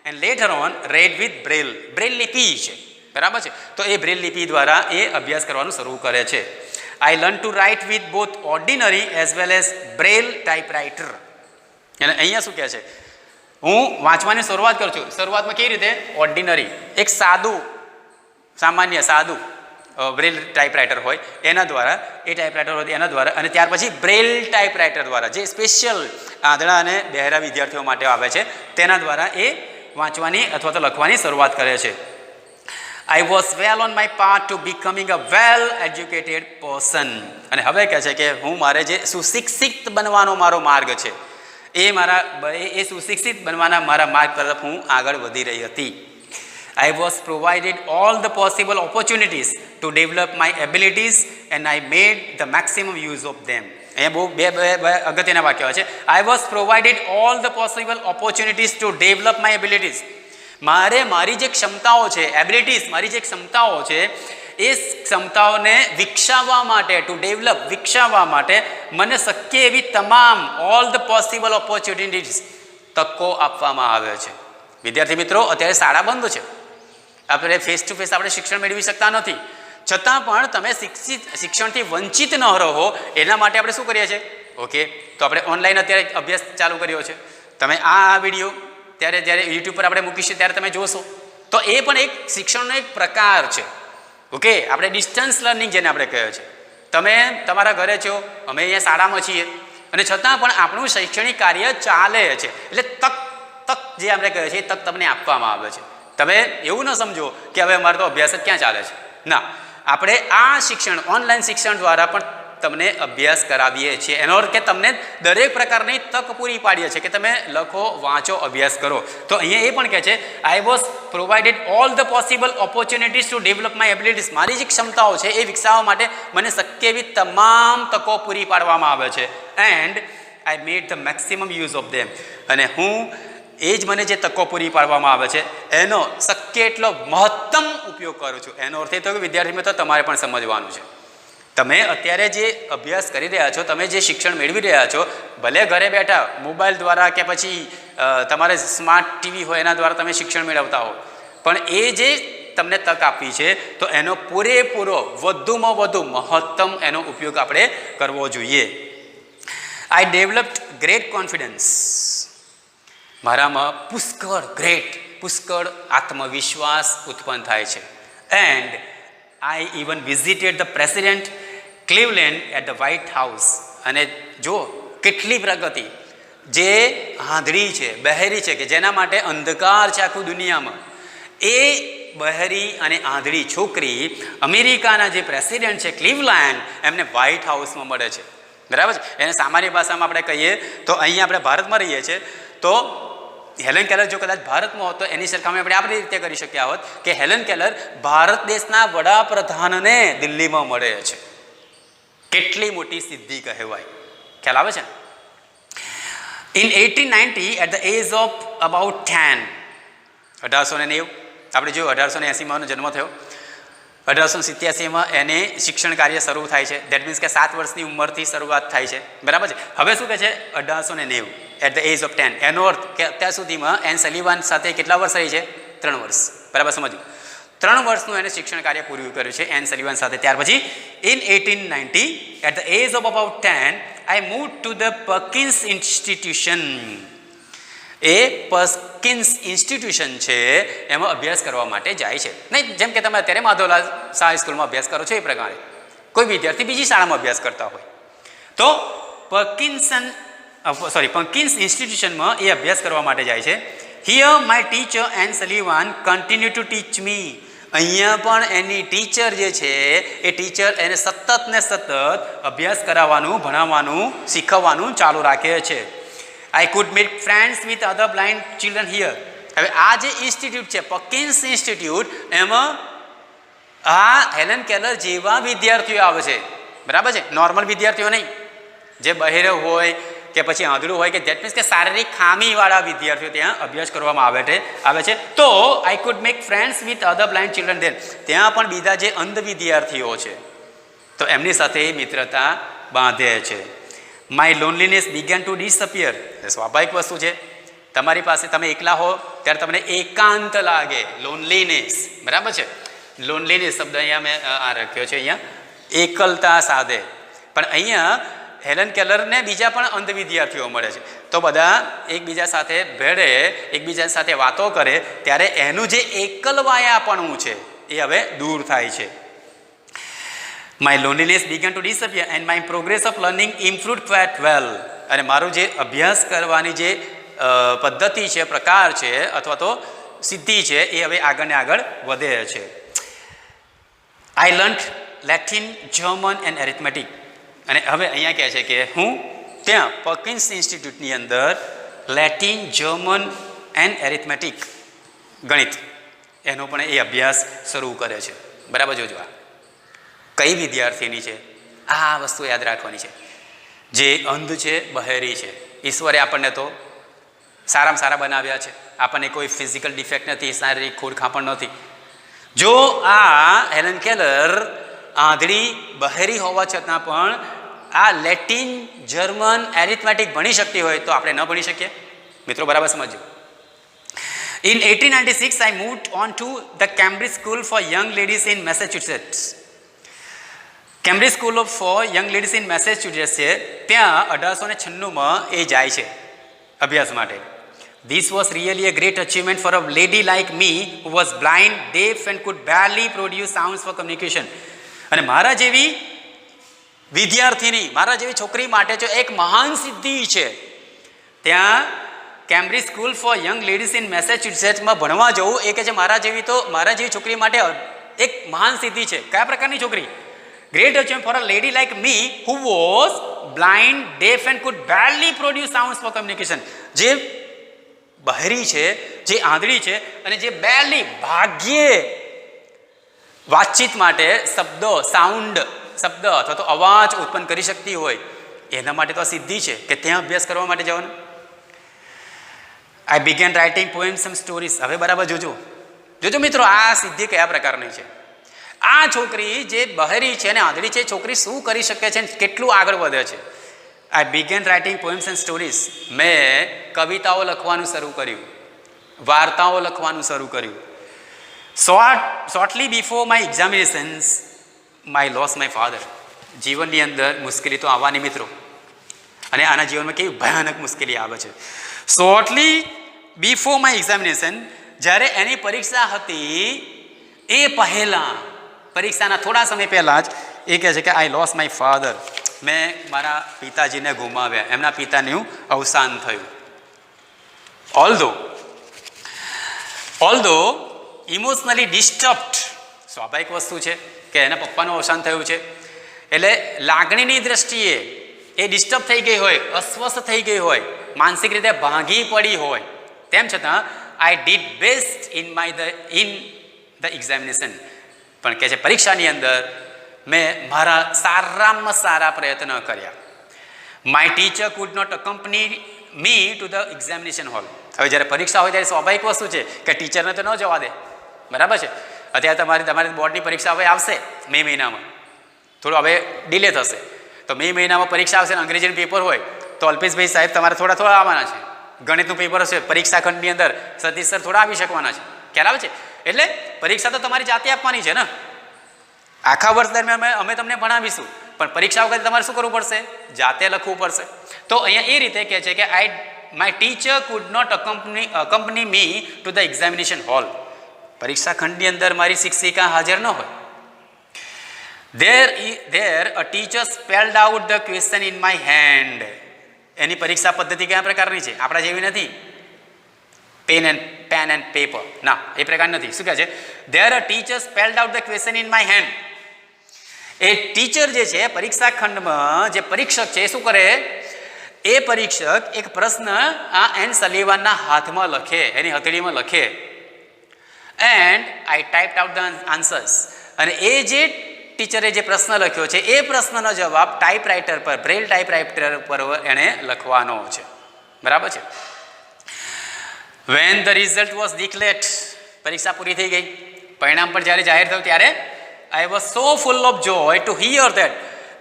and letter on red with Braille, Braille લિપિ છે, બરાબર છે. તો એ બ્રેલ લિપિ દ્વારા એ અભ્યાસ કરવાનું શરૂ કરે છે. I learn to write with both ordinary as well as braille typewriter. અને અહીંયા શું કહે છે, હું વાંચવાની શરૂઆત કરું છું. શરૂઆતમાં કેવી રીતે? ઓર્ડિનરી, એક સાદું, સામાન્ય સાદું બ્રેલ ટાઈપરાઇટર હોય એના દ્વારા, એ ટાઈપરાઇટર હોય એના દ્વારા, અને ત્યાર પછી બ્રેલ ટાઈપરાઇટર દ્વારા, જે સ્પેશિયલ આંધળા અને બહેરા વિદ્યાર્થીઓ માટે આવે છે, તેના દ્વારા એ વાંચવાની અથવા તો લખવાની શરૂઆત કરે છે. I was well on my path to becoming a well educated person. અને હવે કહે છે કે હું મારે જે સુશિક્ષિત બનવાનો મારો માર્ગ છે એ સુશિક્ષિત બનવાના મારા માર્ગ તરફ હું આગળ વધી રહી હતી. I was provided all the possible opportunities to develop my abilities and I made the maximum use of them. અહીંયા બહુ બે અગત્યના વાક્યો છે. I was provided all the possible opportunities to develop my abilities. મારી જે ક્ષમતાઓ છે, એબિલિટીઝ, મારી જે ક્ષમતાઓ છે એ ક્ષમતાઓને વિકસાવવા માટે, ટુ ડેવલપ, વિકસાવવા માટે મને શક્ય એવી તમામ ઓલ ધ પોસિબલ ઓપોર્ચ્યુનિટીઝ, તકો આપવામાં આવે છે. વિદ્યાર્થી મિત્રો, અત્યારે શાળા બંધ છે, આપણે ફેસ ટુ ફેસ આપણે શિક્ષણ મેળવી શકતા નથી, છતાં પણ તમે શિક્ષણથી વંચિત ન રહો એના માટે આપણે શું કરીએ છીએ? ઓકે, તો આપણે ઓનલાઈન અત્યારે અભ્યાસ ચાલુ કર્યો છે. તમે આ વિડીયો ત્યારે જ્યારે યુટ્યુબ પર આપણે મૂકીશું ત્યારે તમે જોશો, તો એ પણ એક શિક્ષણનો એક પ્રકાર છે. ઓકે, આપણે ડિસ્ટન્સ લર્નિંગ જેને આપણે કહે છે. તમે તમારા ઘરે છો, અમે અહીંયા શાળામાં છીએ, અને છતાં પણ આપણું શૈક્ષણિક કાર્ય ચાલે છે. એટલે તક જે આપણે કહે છે એ તક તમને આપવામાં આવે છે. તમે એવું ન સમજો કે હવે અમારો તો અભ્યાસ જ ક્યાં ચાલે છે. ના, આપણે આ શિક્ષણ, ઓનલાઈન શિક્ષણ દ્વારા પણ તમને અભ્યાસ કરાવીએ છીએ. એનો અર્થ કે તમને દરેક પ્રકારની તક પૂરી પાડીએ છીએ કે તમે લખો, વાંચો, અભ્યાસ કરો. તો અહીંયા એ પણ કહે છે I was provided all the possible opportunities to develop my abilities. મારી જે ક્ષમતાઓ છે એ વિકસાવવા માટે મને શક્ય એવી તમામ તકો પૂરી પાડવામાં આવે છે. And I made the maximum use of them. અને હું એ જ મને જે તકો પૂરી પાડવામાં આવે છે એનો શક્ય એટલો મહત્તમ ઉપયોગ કરું છું. એનો અર્થ એ તો કે વિદ્યાર્થી મિત્રો તમારે પણ સમજવાનું છે, તમે અત્યારે જે અભ્યાસ કરી રહ્યા છો, તમે જે શિક્ષણ મેળવી રહ્યા છો, ભલે ઘરે બેઠા મોબાઈલ દ્વારા કે પછી તમારે સ્માર્ટ ટીવી હોય એના દ્વારા તમે શિક્ષણ મેળવતા હો, પણ એ જે તમને તક આપી છે તો એનો પૂરેપૂરો, વધુમાં વધુ મહત્તમ એનો ઉપયોગ આપણે કરવો જોઈએ. આઈ ડેવલપ્ડ ગ્રેટ કોન્ફિડન્સ. મારામાં પુષ્કળ આત્મવિશ્વાસ ઉત્પન્ન થાય છે. And I even visited the president Cleveland at the White House. અને જો કેટલી પ્રગતિ, જે આંધળી છે, બહેરી છે, કે જેના માટે અંધકાર છે આખું દુનિયામાં, એ બહેરી અને આંધળી છોકરી અમેરિકાના જે પ્રેસિડેન્ટ છે ક્લિવલેન્ડ, એમને વ્હાઇટ હાઉસમાં મળે છે, બરાબર છે. એને સામાન્ય ભાષામાં આપણે કહીએ તો અહીંયા આપણે ભારતમાં રહીએ છીએ, તો હેલન કેલર જો કદાચ ભારતમાં હોત તો એની સરખામણી આપણે આપણી રીતે કરી શક્યા હોત કે હેલન કેલર ભારત દેશના વડાપ્રધાનને દિલ્હીમાં મળે છે. કેટલી મોટી સિદ્ધિ કહેવાય, ખ્યાલ આવે છે ને? In 1890 at the age of about 10, 1890, આપણે જોયું 1880માં જન્મ થયો, 1887માં એને શિક્ષણ કાર્ય શરૂ થાય છે. દેટ મીન્સ કે 7 વર્ષની ઉંમરથી શરૂઆત થાય છે, બરાબર છે. હવે શું કહે છે? 1890 એટ ધ એજ ઓફ 10. એનો અર્થ કે અત્યાર સુધીમાં એન સલીવાન સાથે કેટલા વર્ષ રહી છે? 3 વર્ષ, બરાબર સમજ્યું? 3 વર્ષનું એને શિક્ષણ કાર્ય પૂરું કર્યું છે એન સલીવાન સાથે. ત્યાર પછી in 1890 at the age of about 10 I move to the Perkins institution. એ પર્કિન્સ ઇન્સ્ટિટ્યુશન છે એમાં અભ્યાસ કરવા માટે જાય છે. નહીં જેમ કે તમે અત્યારે માધવલાલ શાહ સ્કૂલમાં અભ્યાસ કરો છો એ પ્રકારે કોઈ વિદ્યાર્થી બીજી શાળામાં અભ્યાસ કરતા હોય તો પર્કિન્સ ઇન્સ્ટિટ્યુશનમાં એ અભ્યાસ કરવા માટે જાય છે. Here my teacher Anne Sullivan continue to teach me. અહીંયા પણ એની ટીચર જે છે એ ટીચર એને સતત અભ્યાસ કરાવવાનું, ભણાવવાનું, શીખવવાનું ચાલુ રાખે છે. I could make friends with other blind children here. હવે આ જે ઇન્સ્ટિટ્યૂટ છે પકિન્સ ઇન્સ્ટિટ્યૂટ, એમાં આ હેલન કેલર જેવા વિદ્યાર્થીઓ આવે છે, બરાબર છે, નોર્મલ વિદ્યાર્થીઓ નહીં, જે બહેરો હોય કે પછી આંધળું હોય, કે ધેટ મીન્સ કે શારીરિક ખામીવાળા વિદ્યાર્થીઓ ત્યાં અભ્યાસ કરવામાં આવે છે. તો I could make friends with other blind children there, ત્યાં પણ બીજા જે અંધ વિદ્યાર્થીઓ છે તો એમની સાથે મિત્રતા બાંધે છે. My loneliness began to disappear. સ્વાભાવિક વસ્તુ છે, તમારી પાસે તમે એકલા હો ત્યારે તમને એકાંત લાગે, લોનલીનેસ, બરાબર છે. લોનલીનેસ શબ્દ અહીંયા મેં આ રાખ્યો છે, અહીંયા એકલતા સાધે. પણ અહીંયા હેલન કેલરને બીજા પણ અંધ વિદ્યાર્થીઓ મળે છે, તો બધા એકબીજા સાથે ભેળે, એકબીજા સાથે વાતો કરે ત્યારે એનું જે એકલવાયાપણું છે એ હવે દૂર થાય છે. My loneliness began to disappear and my progress of learning improved quite well. અને મારું જે અભ્યાસ કરવાની જે પદ્ધતિ છે, પ્રકાર છે અથવા તો સિદ્ધિ છે એ હવે આગળ ને આગળ વધે છે. I learn Latin, German and arithmetic. અને હવે અહીંયા કહે છે કે હું ત્યાં પકિન્સ ઇન્સ્ટિટ્યૂટની અંદર લેટિન, જર્મન એન્ડ એરિથમેટિક, ગણિત, એનો પણ એ અભ્યાસ શરૂ કરે છે. બરાબર, જોજો આ કઈ વિદ્યાર્થીની છે, આ વસ્તુ યાદ રાખવાની છે. જે અંધ છે, બહેરી છે, ઈશ્વરે આપણને તો સારામાં સારા બનાવ્યા છે, આપણને કોઈ ફિઝિકલ ડિફેક્ટ નથી, શારીરિક ખોડખાં પણ નથી. જો આ હેલન કેલર આંધળી, બહેરી હોવા છતાં પણ આ લેટિન, જર્મન, એરિથમેટિક ભણી શકતી હોય તો આપણે ન ભણી શકીએ? મિત્રો બરાબર સમજો. In 1896 I moved on to the Cambridge School for Young Ladies in Massachusetts. Cambridge school for young ladies in Massachusetts છે, ત્યાં 1896માં એ જાય છે અભ્યાસ માટે. This was really a great achievement for a lady like me who was blind, deaf and could barely produce sounds for communication. અને મારા જેવી વિદ્યાર્થીની, મારા જેવી છોકરી માટે જો એક મહાન સિદ્ધિ છે, ત્યાં Cambridge school for young ladies in મેસેચ્યુસેટ્સમાં ભણવા જવું એ કે છે મારા જેવી છોકરી માટે એક મહાન સિદ્ધિ છે. કયા પ્રકારની છોકરી? Great achievement for a lady like me who was blind, deaf and could barely produce sounds for communication. જે બહેરી છે, જે આંધળી છે અને જે બેરલી, ભાગ્યે વાતચીત માટે શબ્દ અથવા તો અવાજ ઉત્પન્ન કરી શકતી હોય, એના માટે તો આ સિદ્ધિ છે કે ત્યાં અભ્યાસ કરવા માટે જવાનું. I began writing poems and stories. હવે બરાબર જોજો મિત્રો, આ સિદ્ધિ કયા પ્રકારની છે. આ છોકરી જે બહેરી છે અને આંધળી છે, છોકરી શું કરી શકે છે, કેટલું આગળ વધે છે. I began writing poems and stories. મેં કવિતાઓ લખવાનું શરૂ કર્યું, વાર્તાઓ લખવાનું શરૂ કર્યું. Shortly before my examinations my lost my father. જીવનની અંદર મુશ્કેલી તો આવવાની મિત્રો, અને આના જીવનમાં કેવી ભયાનક મુશ્કેલી આવે છે. શોર્ટલી બિફોર માય એક્ઝામિનેશન, જ્યારે એની પરીક્ષા હતી એ પહેલાં, પરીક્ષાના થોડા સમય પહેલાં જ એ કહે છે કે આઈ લોસ માય ફાધર. મેં મારા પિતાજીને ગુમાવ્યા, એમના પિતાનું અવસાન થયું. ઓલ્ધો ઇમોશનલી ડિસ્ટર્બ્ડ, સ્વાભાવિક વસ્તુ છે કે એના પપ્પાનું અવસાન થયું છે, એટલે લાગણીની દ્રષ્ટિએ એ ડિસ્ટર્બ થઈ ગઈ હોય, અસ્વસ્થ થઈ ગઈ હોય, માનસિક રીતે ભાંગી પડી હોય, તેમ છતાં I did best in the examination. પણ કહે છે પરીક્ષાની અંદર મેં મારા સારામાં સારા પ્રયત્ન કર્યા. My teacher could not accompany me to the examination hall. હવે જ્યારે પરીક્ષા હોય ત્યારે સ્વાભાવિક વસ્તુ છે કે ટીચરને તો ન જવા દે, બરાબર છે. અત્યારે તમારી બોર્ડની પરીક્ષા હવે આવશે મે મહિનામાં, થોડું હવે ડિલે થશે, તો મે મહિનામાં પરીક્ષા આવશે, અંગ્રેજીનું પેપર હોય તો અલ્પેશભાઈ સાહેબ તમારે થોડા આવવાના છે. ગણિતનું પેપર હશે પરીક્ષા ખંડની અંદર, સતીશ સર થોડા આવી શકવાના છે, ખ્યાલ આવે છે. એટલે પરીક્ષા તો તમારી જાતે આપવાની છે ને, આખા વર્ષ દરમિયાન અમે તમને ભણાવીશું, પણ પરીક્ષા વખતે તમારે શું કરવું પડશે? જાતે લખવું પડશે. તો અહીંયા એ રીતે કહે છે કે my teacher could not accompany me to the examination hall. પરીક્ષા ખંડની અંદર મારી શિક્ષિકા હાજર ન હોય. There a teacher spelled out the question in my hand. એની પરીક્ષા પદ્ધતિ કયા પ્રકારની છે? આપણા જેવી નથી, પેન એન્ડ પેપર, ના, એ પ્રકાર નથી. શું કહે છે? There a teacher spelled out the question in my hand. A teacher જે છે પરીક્ષા ખંડમાં જે પરીક્ષક છે એ શું કરે? એ એ પરીક્ષક એક પ્રશ્ન આ એન સલીવાનના હાથમાં લખે, એની હથેળીમાં લખે, and I typed out the answers. અને એ જે ટીચરે જે પ્રશ્ન લખ્યો છે એ પ્રશ્નનો જવાબ ટાઈપરાઇટર પર, બ્રેલ ટાઈપરાઇટર પર એણે લખવાનો છે. બરાબર છે. When the result was declared, પરીક્ષા પૂરી થઈ ગઈ, પરિણામ પણ જ્યારે જાહેર થયું ત્યારે I was so full of joy to hear that,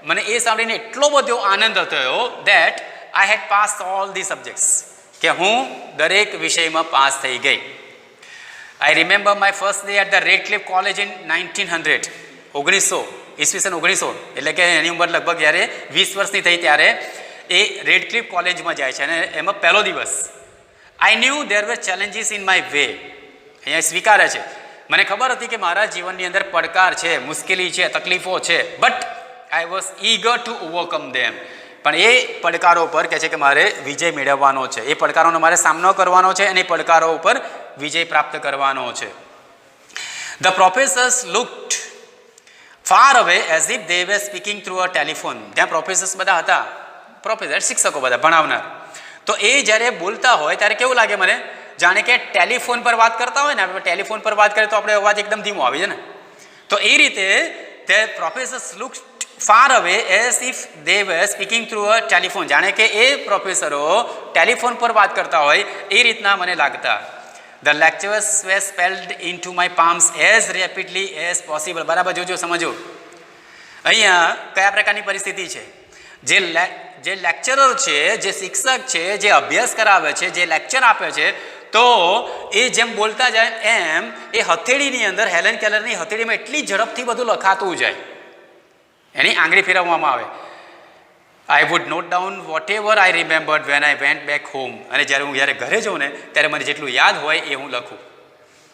મને એ સાંભળીને એટલો બધો આનંદ થયો that I had pass all the subjects, કે હું દરેક વિષયમાં પાસ થઈ ગઈ. I remember my first day at the Radcliffe College in 1900, 1900 એટલે કે એની ઉંમર લગભગ જ્યારે 20 વર્ષની થઈ ત્યારે એ રેડક્લિફ કોલેજમાં જાય છે અને એમાં પહેલો દિવસ. I knew there were challenges in my way, અહીંયા સ્વીકારે છે, મને ખબર હતી કે મારા જીવનની અંદર પડકાર છે, મુશ્કેલી છે, તકલીફો છે, but I was eager to overcome them. પણ એ પડકારો પર કહે છે કે મારે વિજય મેળવવાનો છે, એ પડકારોનો મારે સામનો કરવાનો છે અને એ પડકારો ઉપર વિજય પ્રાપ્ત કરવાનો છે. The professors looked far away as if they were speaking through a telephone. ત્યાં પ્રોફેસર્સ બધા હતા, પ્રોફેસર શિક્ષકો બધા ભણાવનાર, તો એ જ્યારે બોલતા હોય ત્યારે કેવું લાગે મને, જાણે કે ટેલિફોન પર વાત કરતા હોય ને, આપણે ટેલિફોન પર વાત કરીએ તો આપણે અવાજ એકદમ ધીમો આવે છે ને, તો એ રીતે તે professors look far away as if they were speaking through a telephone, જાણે કે એ પ્રોફેસરો ટેલિફોન પર વાત કરતા હોય એ રીતના મને લાગતા. The lectures were spelled into my palms as rapidly as possible. બરાબર જોજો, સમજો અહીંયા કયા પ્રકારની પરિસ્થિતિ છે. જે લેક્ચરર છે, જે શિક્ષક છે, જે અભ્યાસ કરાવે છે, જે લેક્ચર આપે છે, તો એ જેમ બોલતા જાય એમ એ હથેળીની અંદર, હેલેન કેલરની હથેળીમાં એટલી ઝડપથી બધું લખાતું જાય, એની આંગળી ફેરવવામાં આવે. I would note down whatever I remembered when I went back home. અને જ્યારે હું ઘરે જાઉં ને ત્યારે મને જેટલું યાદ હોય એ હું લખું.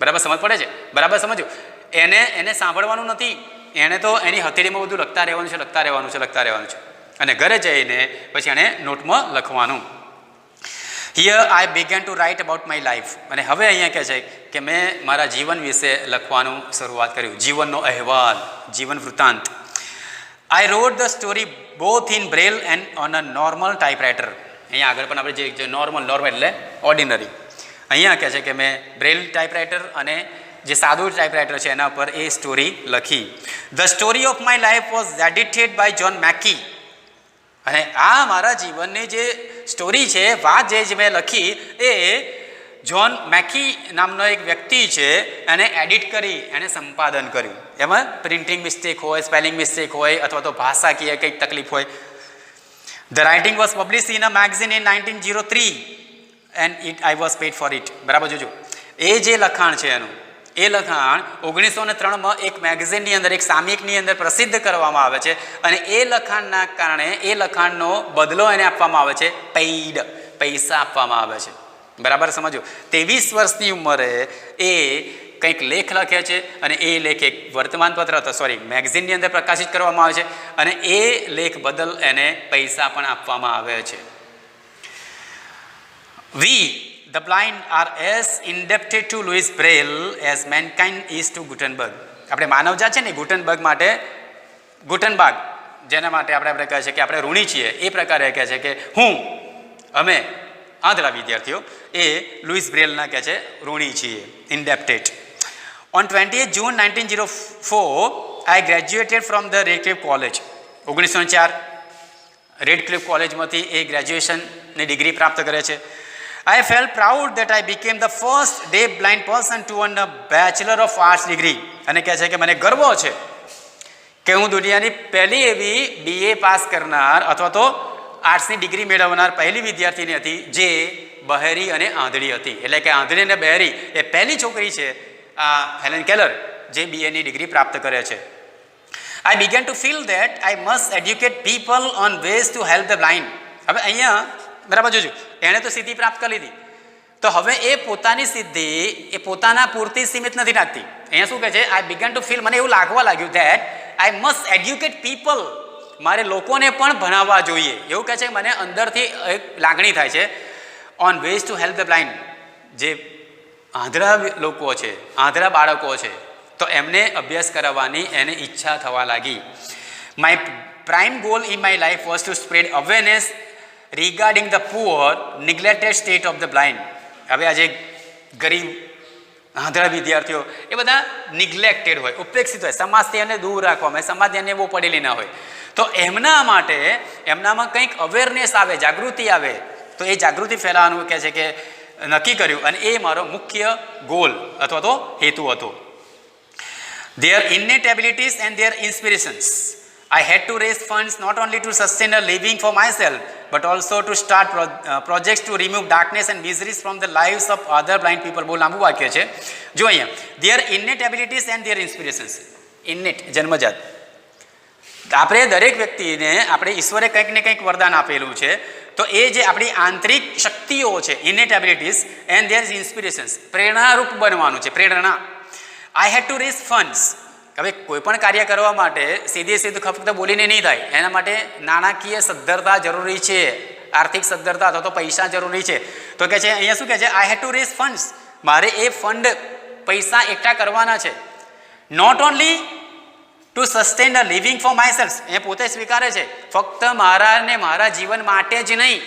બરાબર સમજ પડે છે? બરાબર સમજો. એને સાંભળવાનું નથી, એણે તો એની હથેળીમાં બધું લખતા રહેવાનું છે. અને ઘરે જઈને પછી એણે નોટમાં લખવાનું. Here I began to write about my life. અને હવે અહીંયા કહે છે કે મેં મારા જીવન વિશે લખવાનું શરૂઆત કર્યું, જીવનનો અહેવાલ, જીવન વૃત્તાંત. I wrote the story both in Braille and on a normal typewriter. અહીંયા આગળ પણ આપણે જે નોર્મલ એટલે ઓર્ડિનરી, અહીંયા કહે છે કે મેં બ્રેલ ટાઈપરાઇટર અને જે સાદું ટાઈપરાઇટર છે એના પર એ સ્ટોરી લખી. The story of my life was edited by John Macy. અને આ મારા જીવનની જે સ્ટોરી છે, વાત જે મેં લખી, એ જ્હોન મેકી નામનો એક વ્યક્તિ છે, એને એડિટ કરી, એને સંપાદન કર્યું. એમાં પ્રિન્ટિંગ મિસ્ટેક હોય, સ્પેલિંગ મિસ્ટેક હોય, અથવા તો ભાષાકીય કંઈક તકલીફ હોય. The writing was publish in a magazine in 1903 and I was pad four it. બરાબર જોજો, એ જે લખાણ છે એનું, એ લખાણ 1903માં એક મેગઝીનની અંદર, એક સામયિકની અંદર પ્રસિદ્ધ કરવામાં આવે છે. અને એ લખાણના કારણે એ લખાણનો બદલો એને આપવામાં આવે છે, પેઇડ, પૈસા આપવામાં આવે છે. બરાબર સમજો. 23 વર્ષની ઉંમરે એ કંઈક લેખ લખે છે અને એ લેખ એક વર્તમાનપત્ર મેગઝીનની અંદર પ્રકાશિત કરવામાં આવે છે અને એ લેખ બદલ એને પૈસા પણ આપવામાં આવે છે. વી The blind are as indebted to Louis Braille as mankind is to Gutenberg. આપણે માનવજાત છે ને ગુટનબર્ગ માટે, ગુટનબર્ગ જેના માટે આપણે કહે છે કે આપણે ઋણી છીએ, એ પ્રકારે કહે છે કે અમે આંધળા વિદ્યાર્થીઓ એ લુઈસ બ્રેલના કહે છે ઋણી છીએ, indebted. On 28 June 1904 I graduated from the Redcliffe College. 1904 Radcliffe કોલેજમાંથી એ ગ્રેજ્યુએશનની ડિગ્રી પ્રાપ્ત કરે છે. I felt proud that I became the first deaf blind person to earn a Bachelor of Arts degree. અને કહે છે કે મને ગર્વ છે કે હું દુનિયાની પહેલી એવી BA પાસ કરનાર અથવા તો આર્ટ્સની ડિગ્રી મેળવનાર પહેલી વિદ્યાર્થીની હતી જે બહેરી અને આંધળી હતી. એટલે કે આંધળી અને બહેરી એ પહેલી છોકરી છે આ હેલેન કેલર જે BAની ડિગ્રી પ્રાપ્ત કરે છે. I began to feel that I must educate people on ways to help the blind. હવે અહીંયા બરાબર જોજો, એણે તો સિદ્ધિ પ્રાપ્ત કરી લીધી, તો હવે એ પોતાની સિદ્ધિ એ પોતાના પૂરતી સીમિત નથી રાખતી. અહીંયા શું કહે છે, આઈ બિગન ટુ ફીલ, મને એવું લાગવા લાગ્યું that I must educate people, મારે લોકોને પણ ભણાવવા જોઈએ. એવું કહે છે, મને અંદરથી એક લાગણી થાય છે on ways to help the blind. જે આંધળા લોકો છે, આંધળા બાળકો છે, તો એમને અભ્યાસ કરાવવાની એને ઈચ્છા થવા લાગી. My prime goal in my life was to spread awareness regarding the poor neglected state of the blind. હવે આજે ગરીબ આંધળા વિદ્યાર્થીઓ એ બધા નિગ્લેક્ટેડ હોય, ઉપેક્ષિત હોય, સમાજથી એને દૂર રાખવામાં આવે, સમાજ એને બહુ પડેલી ના હોય. તો એમના માટે એમનામાં કંઈક અવેરનેસ આવે, જાગૃતિ આવે, તો એ જાગૃતિ ફેલાવવાનું કહે છે કે નક્કી કર્યું, અને એ મારો મુખ્ય ગોલ અથવા તો હેતુ હતો. Their innate abilities and their inspirations. I had to raise funds not only to sustain a living for myself, but also to start projects to remove darkness and miseries from the lives of other blind people. બહુ લાંબુ વાક્ય છે. જો અહીંયા their innate abilities and their inspirations. innate જન્મજાત. આપણે દરેક વ્યક્તિને આપણે ઈશ્વરે કંઈક ને કંઈક વરદાન આપેલું છે, તો એ જે આપણી આંતરિક શક્તિઓ છે, innate abilities and their inspirations, પ્રેરણારૂપ બનવાનું છે, પ્રેરણા. આઈ હેડ ટુ રેઝ ફંડ્સ. હવે કોઈ પણ કાર્ય કરવા માટે સીધું ફક્ત બોલીને નહીં થાય, એના માટે નાણાકીય સદ્ધરતા જરૂરી છે, આર્થિક સદ્ધરતા અથવા તો પૈસા જરૂરી છે. તો કહે છે અહીંયા શું કહે છે? I had to raise funds. મારે એ ફંડ પૈસા એકઠા કરવાના છે. Not only to sustain a living for myself. એ પોતે સ્વીકારે છે ફક્ત મારાને મારા જીવન માટે જ નહીં,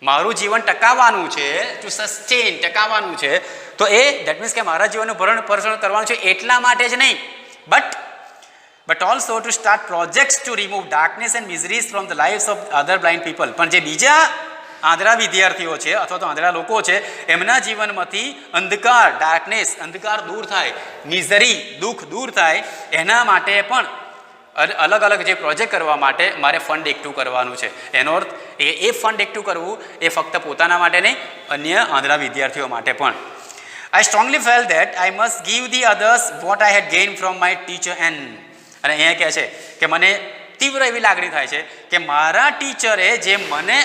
મારું જીવન ટકાવવાનું છે, ટુ સસ્ટેન ટકાવવાનું છે, તો એ દેટ મીન્સ કે મારા જીવનનું ભરણ પોષણ કરવાનું છે એટલા માટે જ નહીં, but also to start projects two remove darkness and મિઝરીઝ from the lives of other blind people. પણ જે બીજા આંધળા વિદ્યાર્થીઓ છે અથવા તો આંધળા લોકો છે, એમના જીવનમાંથી અંધકાર, ડાર્કનેસ, અંધકાર દૂર થાય, મિઝરી, દુઃખ દૂર થાય, એના માટે પણ અલગ અલગ જે પ્રોજેક્ટ કરવા માટે મારે ફંડ એકઠું કરવાનું છે. એનો અર્થ એ ફંડ એકઠું કરવું એ ફક્ત પોતાના માટે નહીં, અન્ય આંધળા વિદ્યાર્થીઓ માટે પણ. I strongly felt that I must give the others what I had gained from my teacher and. અને અહીંયા કહે છે કે મને તીવ્ર એવી લાગણી થાય છે કે મારા ટીચરે જે મને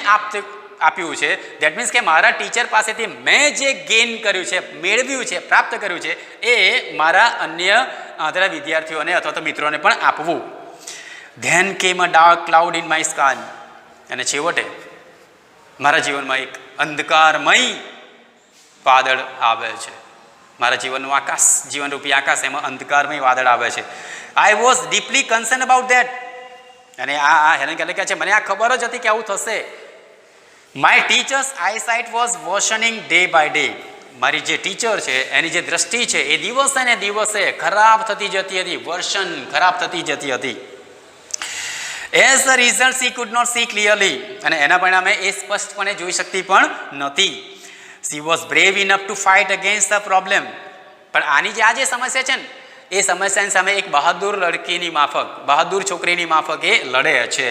આપ્યું છે, દેટ મીન્સ કે મારા ટીચર પાસેથી મેં જે ગેઇન કર્યું છે, મેળવ્યું છે, પ્રાપ્ત કર્યું છે, એ મારા અન્ય આંધળા વિદ્યાર્થીઓને અથવા તો મિત્રોને પણ આપવું. Then came a dark cloud in my sky. અને છેવટે મારા જીવનમાં એક અંધકારમય વાદળ આવે છે. મારા જીવનનું આકાશ, જીવનરૂપી આકાશ, એમાં અંધકારમય વાદળ આવે છે. I was deeply concern about that. અને હેલેન કેલર કહે છે મને આ ખબર જ હતી કે આવું થશે. My teacher's eyesight was worsening day by day. મારી જે ટીચર છે એની જે દ્રષ્ટિ છે એ દિવસે ને દિવસે ખરાબ થતી જતી હતી, વર્શન ખરાબ થતી જતી હતી. As the result she could not see clearly. અને એના પરિણામે એ સ્પષ્ટપણે જોઈ શકતી પણ નહોતી. She was brave enough to fight against the problem. પણ આની જે આ જે સમસ્યા છે ને, એ સમસ્યાની સામે એક બહાદુર લડકીની માફક, બહાદુર છોકરીની માફક એ લડે છે.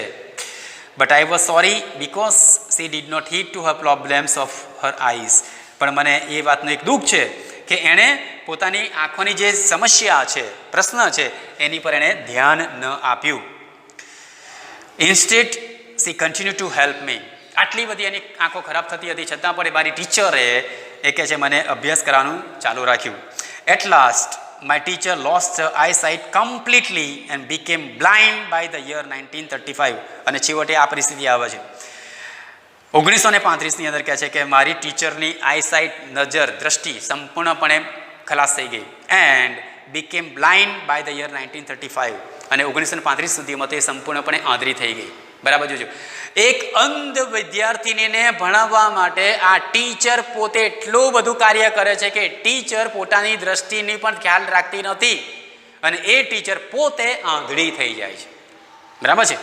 But I was sorry because she did not heed to her problems of her eyes. પણ મને એ વાતનું એક દુઃખ છે કે એણે પોતાની આંખોની જે સમસ્યા છે, પ્રશ્ન છે, એની પર એણે ધ્યાન ન આપ્યું. Instead, she continued to help me. આટલી બધી એની આંખો ખરાબ થતી હતી છતાં પણ મારી ટીચરે એ કહે છે મને અભ્યાસ કરવાનું ચાલુ રાખ્યું. At last my teacher lost eyesight completely and became blind by the year 1935. અને છેવટે આ પરિસ્થિતિ આવે છે 1935ની અંદર કહે છે કે મારી ટીચરની આઈસાઇટ, નજર, દ્રષ્ટિ સંપૂર્ણપણે ખલાસ થઈ ગઈ. And became blind by the year 1935. અને 1935 સુધીમાં તે સંપૂર્ણપણે આંધળી થઈ ગઈ. બરાબર જોજો, એક અંધ વિદ્યાર્થીનીને ભણાવવા માટે આ ટીચર પોતે એટલું બધું કાર્ય કરે છે કે ટીચર પોતાની દ્રષ્ટિની પણ ખ્યાલ રાખતી નથી અને એ ટીચર પોતે આંધળી થઈ જાય છે. બરાબર છે.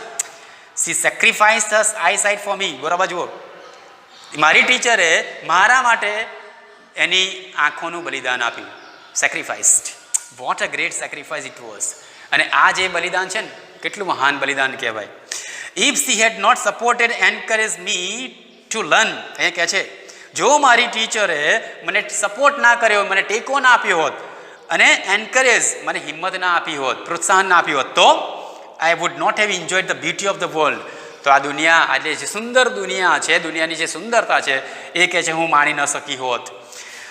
She sacrificed her eyesight for me. બરાબર જુઓ, મારી ટીચરે મારા માટે એની આંખોનું બલિદાન આપ્યું. Sacrificed. What a great sacrifice it was. અને આ જે બલિદાન છે ને, કેટલું મહાન બલિદાન કહેવાય. If she had not supported and encouraged me to learn, એ કહે છે જો મારી ટીચરે મને સપોર્ટ ના કર્યો, મને ટેકો ના આપ્યો હોત અને એન્કરેજ, મને હિંમત ના આપી હોત, પ્રોત્સાહન ના આપ્યું હોત, તો I would not have enjoyed the beauty of the world. તો આ દુનિયા, આજે જે સુંદર દુનિયા છે, દુનિયાની જે સુંદરતા છે, એ કહે છે હું માણી ન શકી હોત.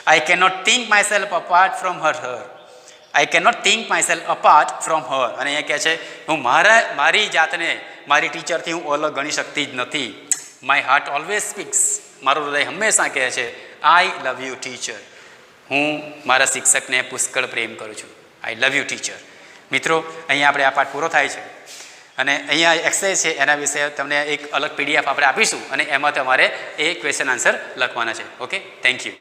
I can not think myself apart from her. I can not think myself apart from her. અને એ કહે છે હું મારી જાતને મારી ટીચરથી હું અલગ ગણી શકતી જ નથી. My heart always speaks. મારું હૃદય હંમેશા કહે છે આઈ લવ યુ ટીચર. હું મારા શિક્ષકને પુષ્કળ પ્રેમ કરું છું. આઈ લવ યુ ટીચર. મિત્રો, અહીંયા આપણે આ પાઠ પૂરો થાય છે. અને અહીંયા એક્સરસાઇઝ છે એના વિશે તમને એક અલગ PDF આપણે આપીશું અને એમાં તમારે એ ક્વેશ્ચન આન્સર લખવાના છે. Okay, thank you.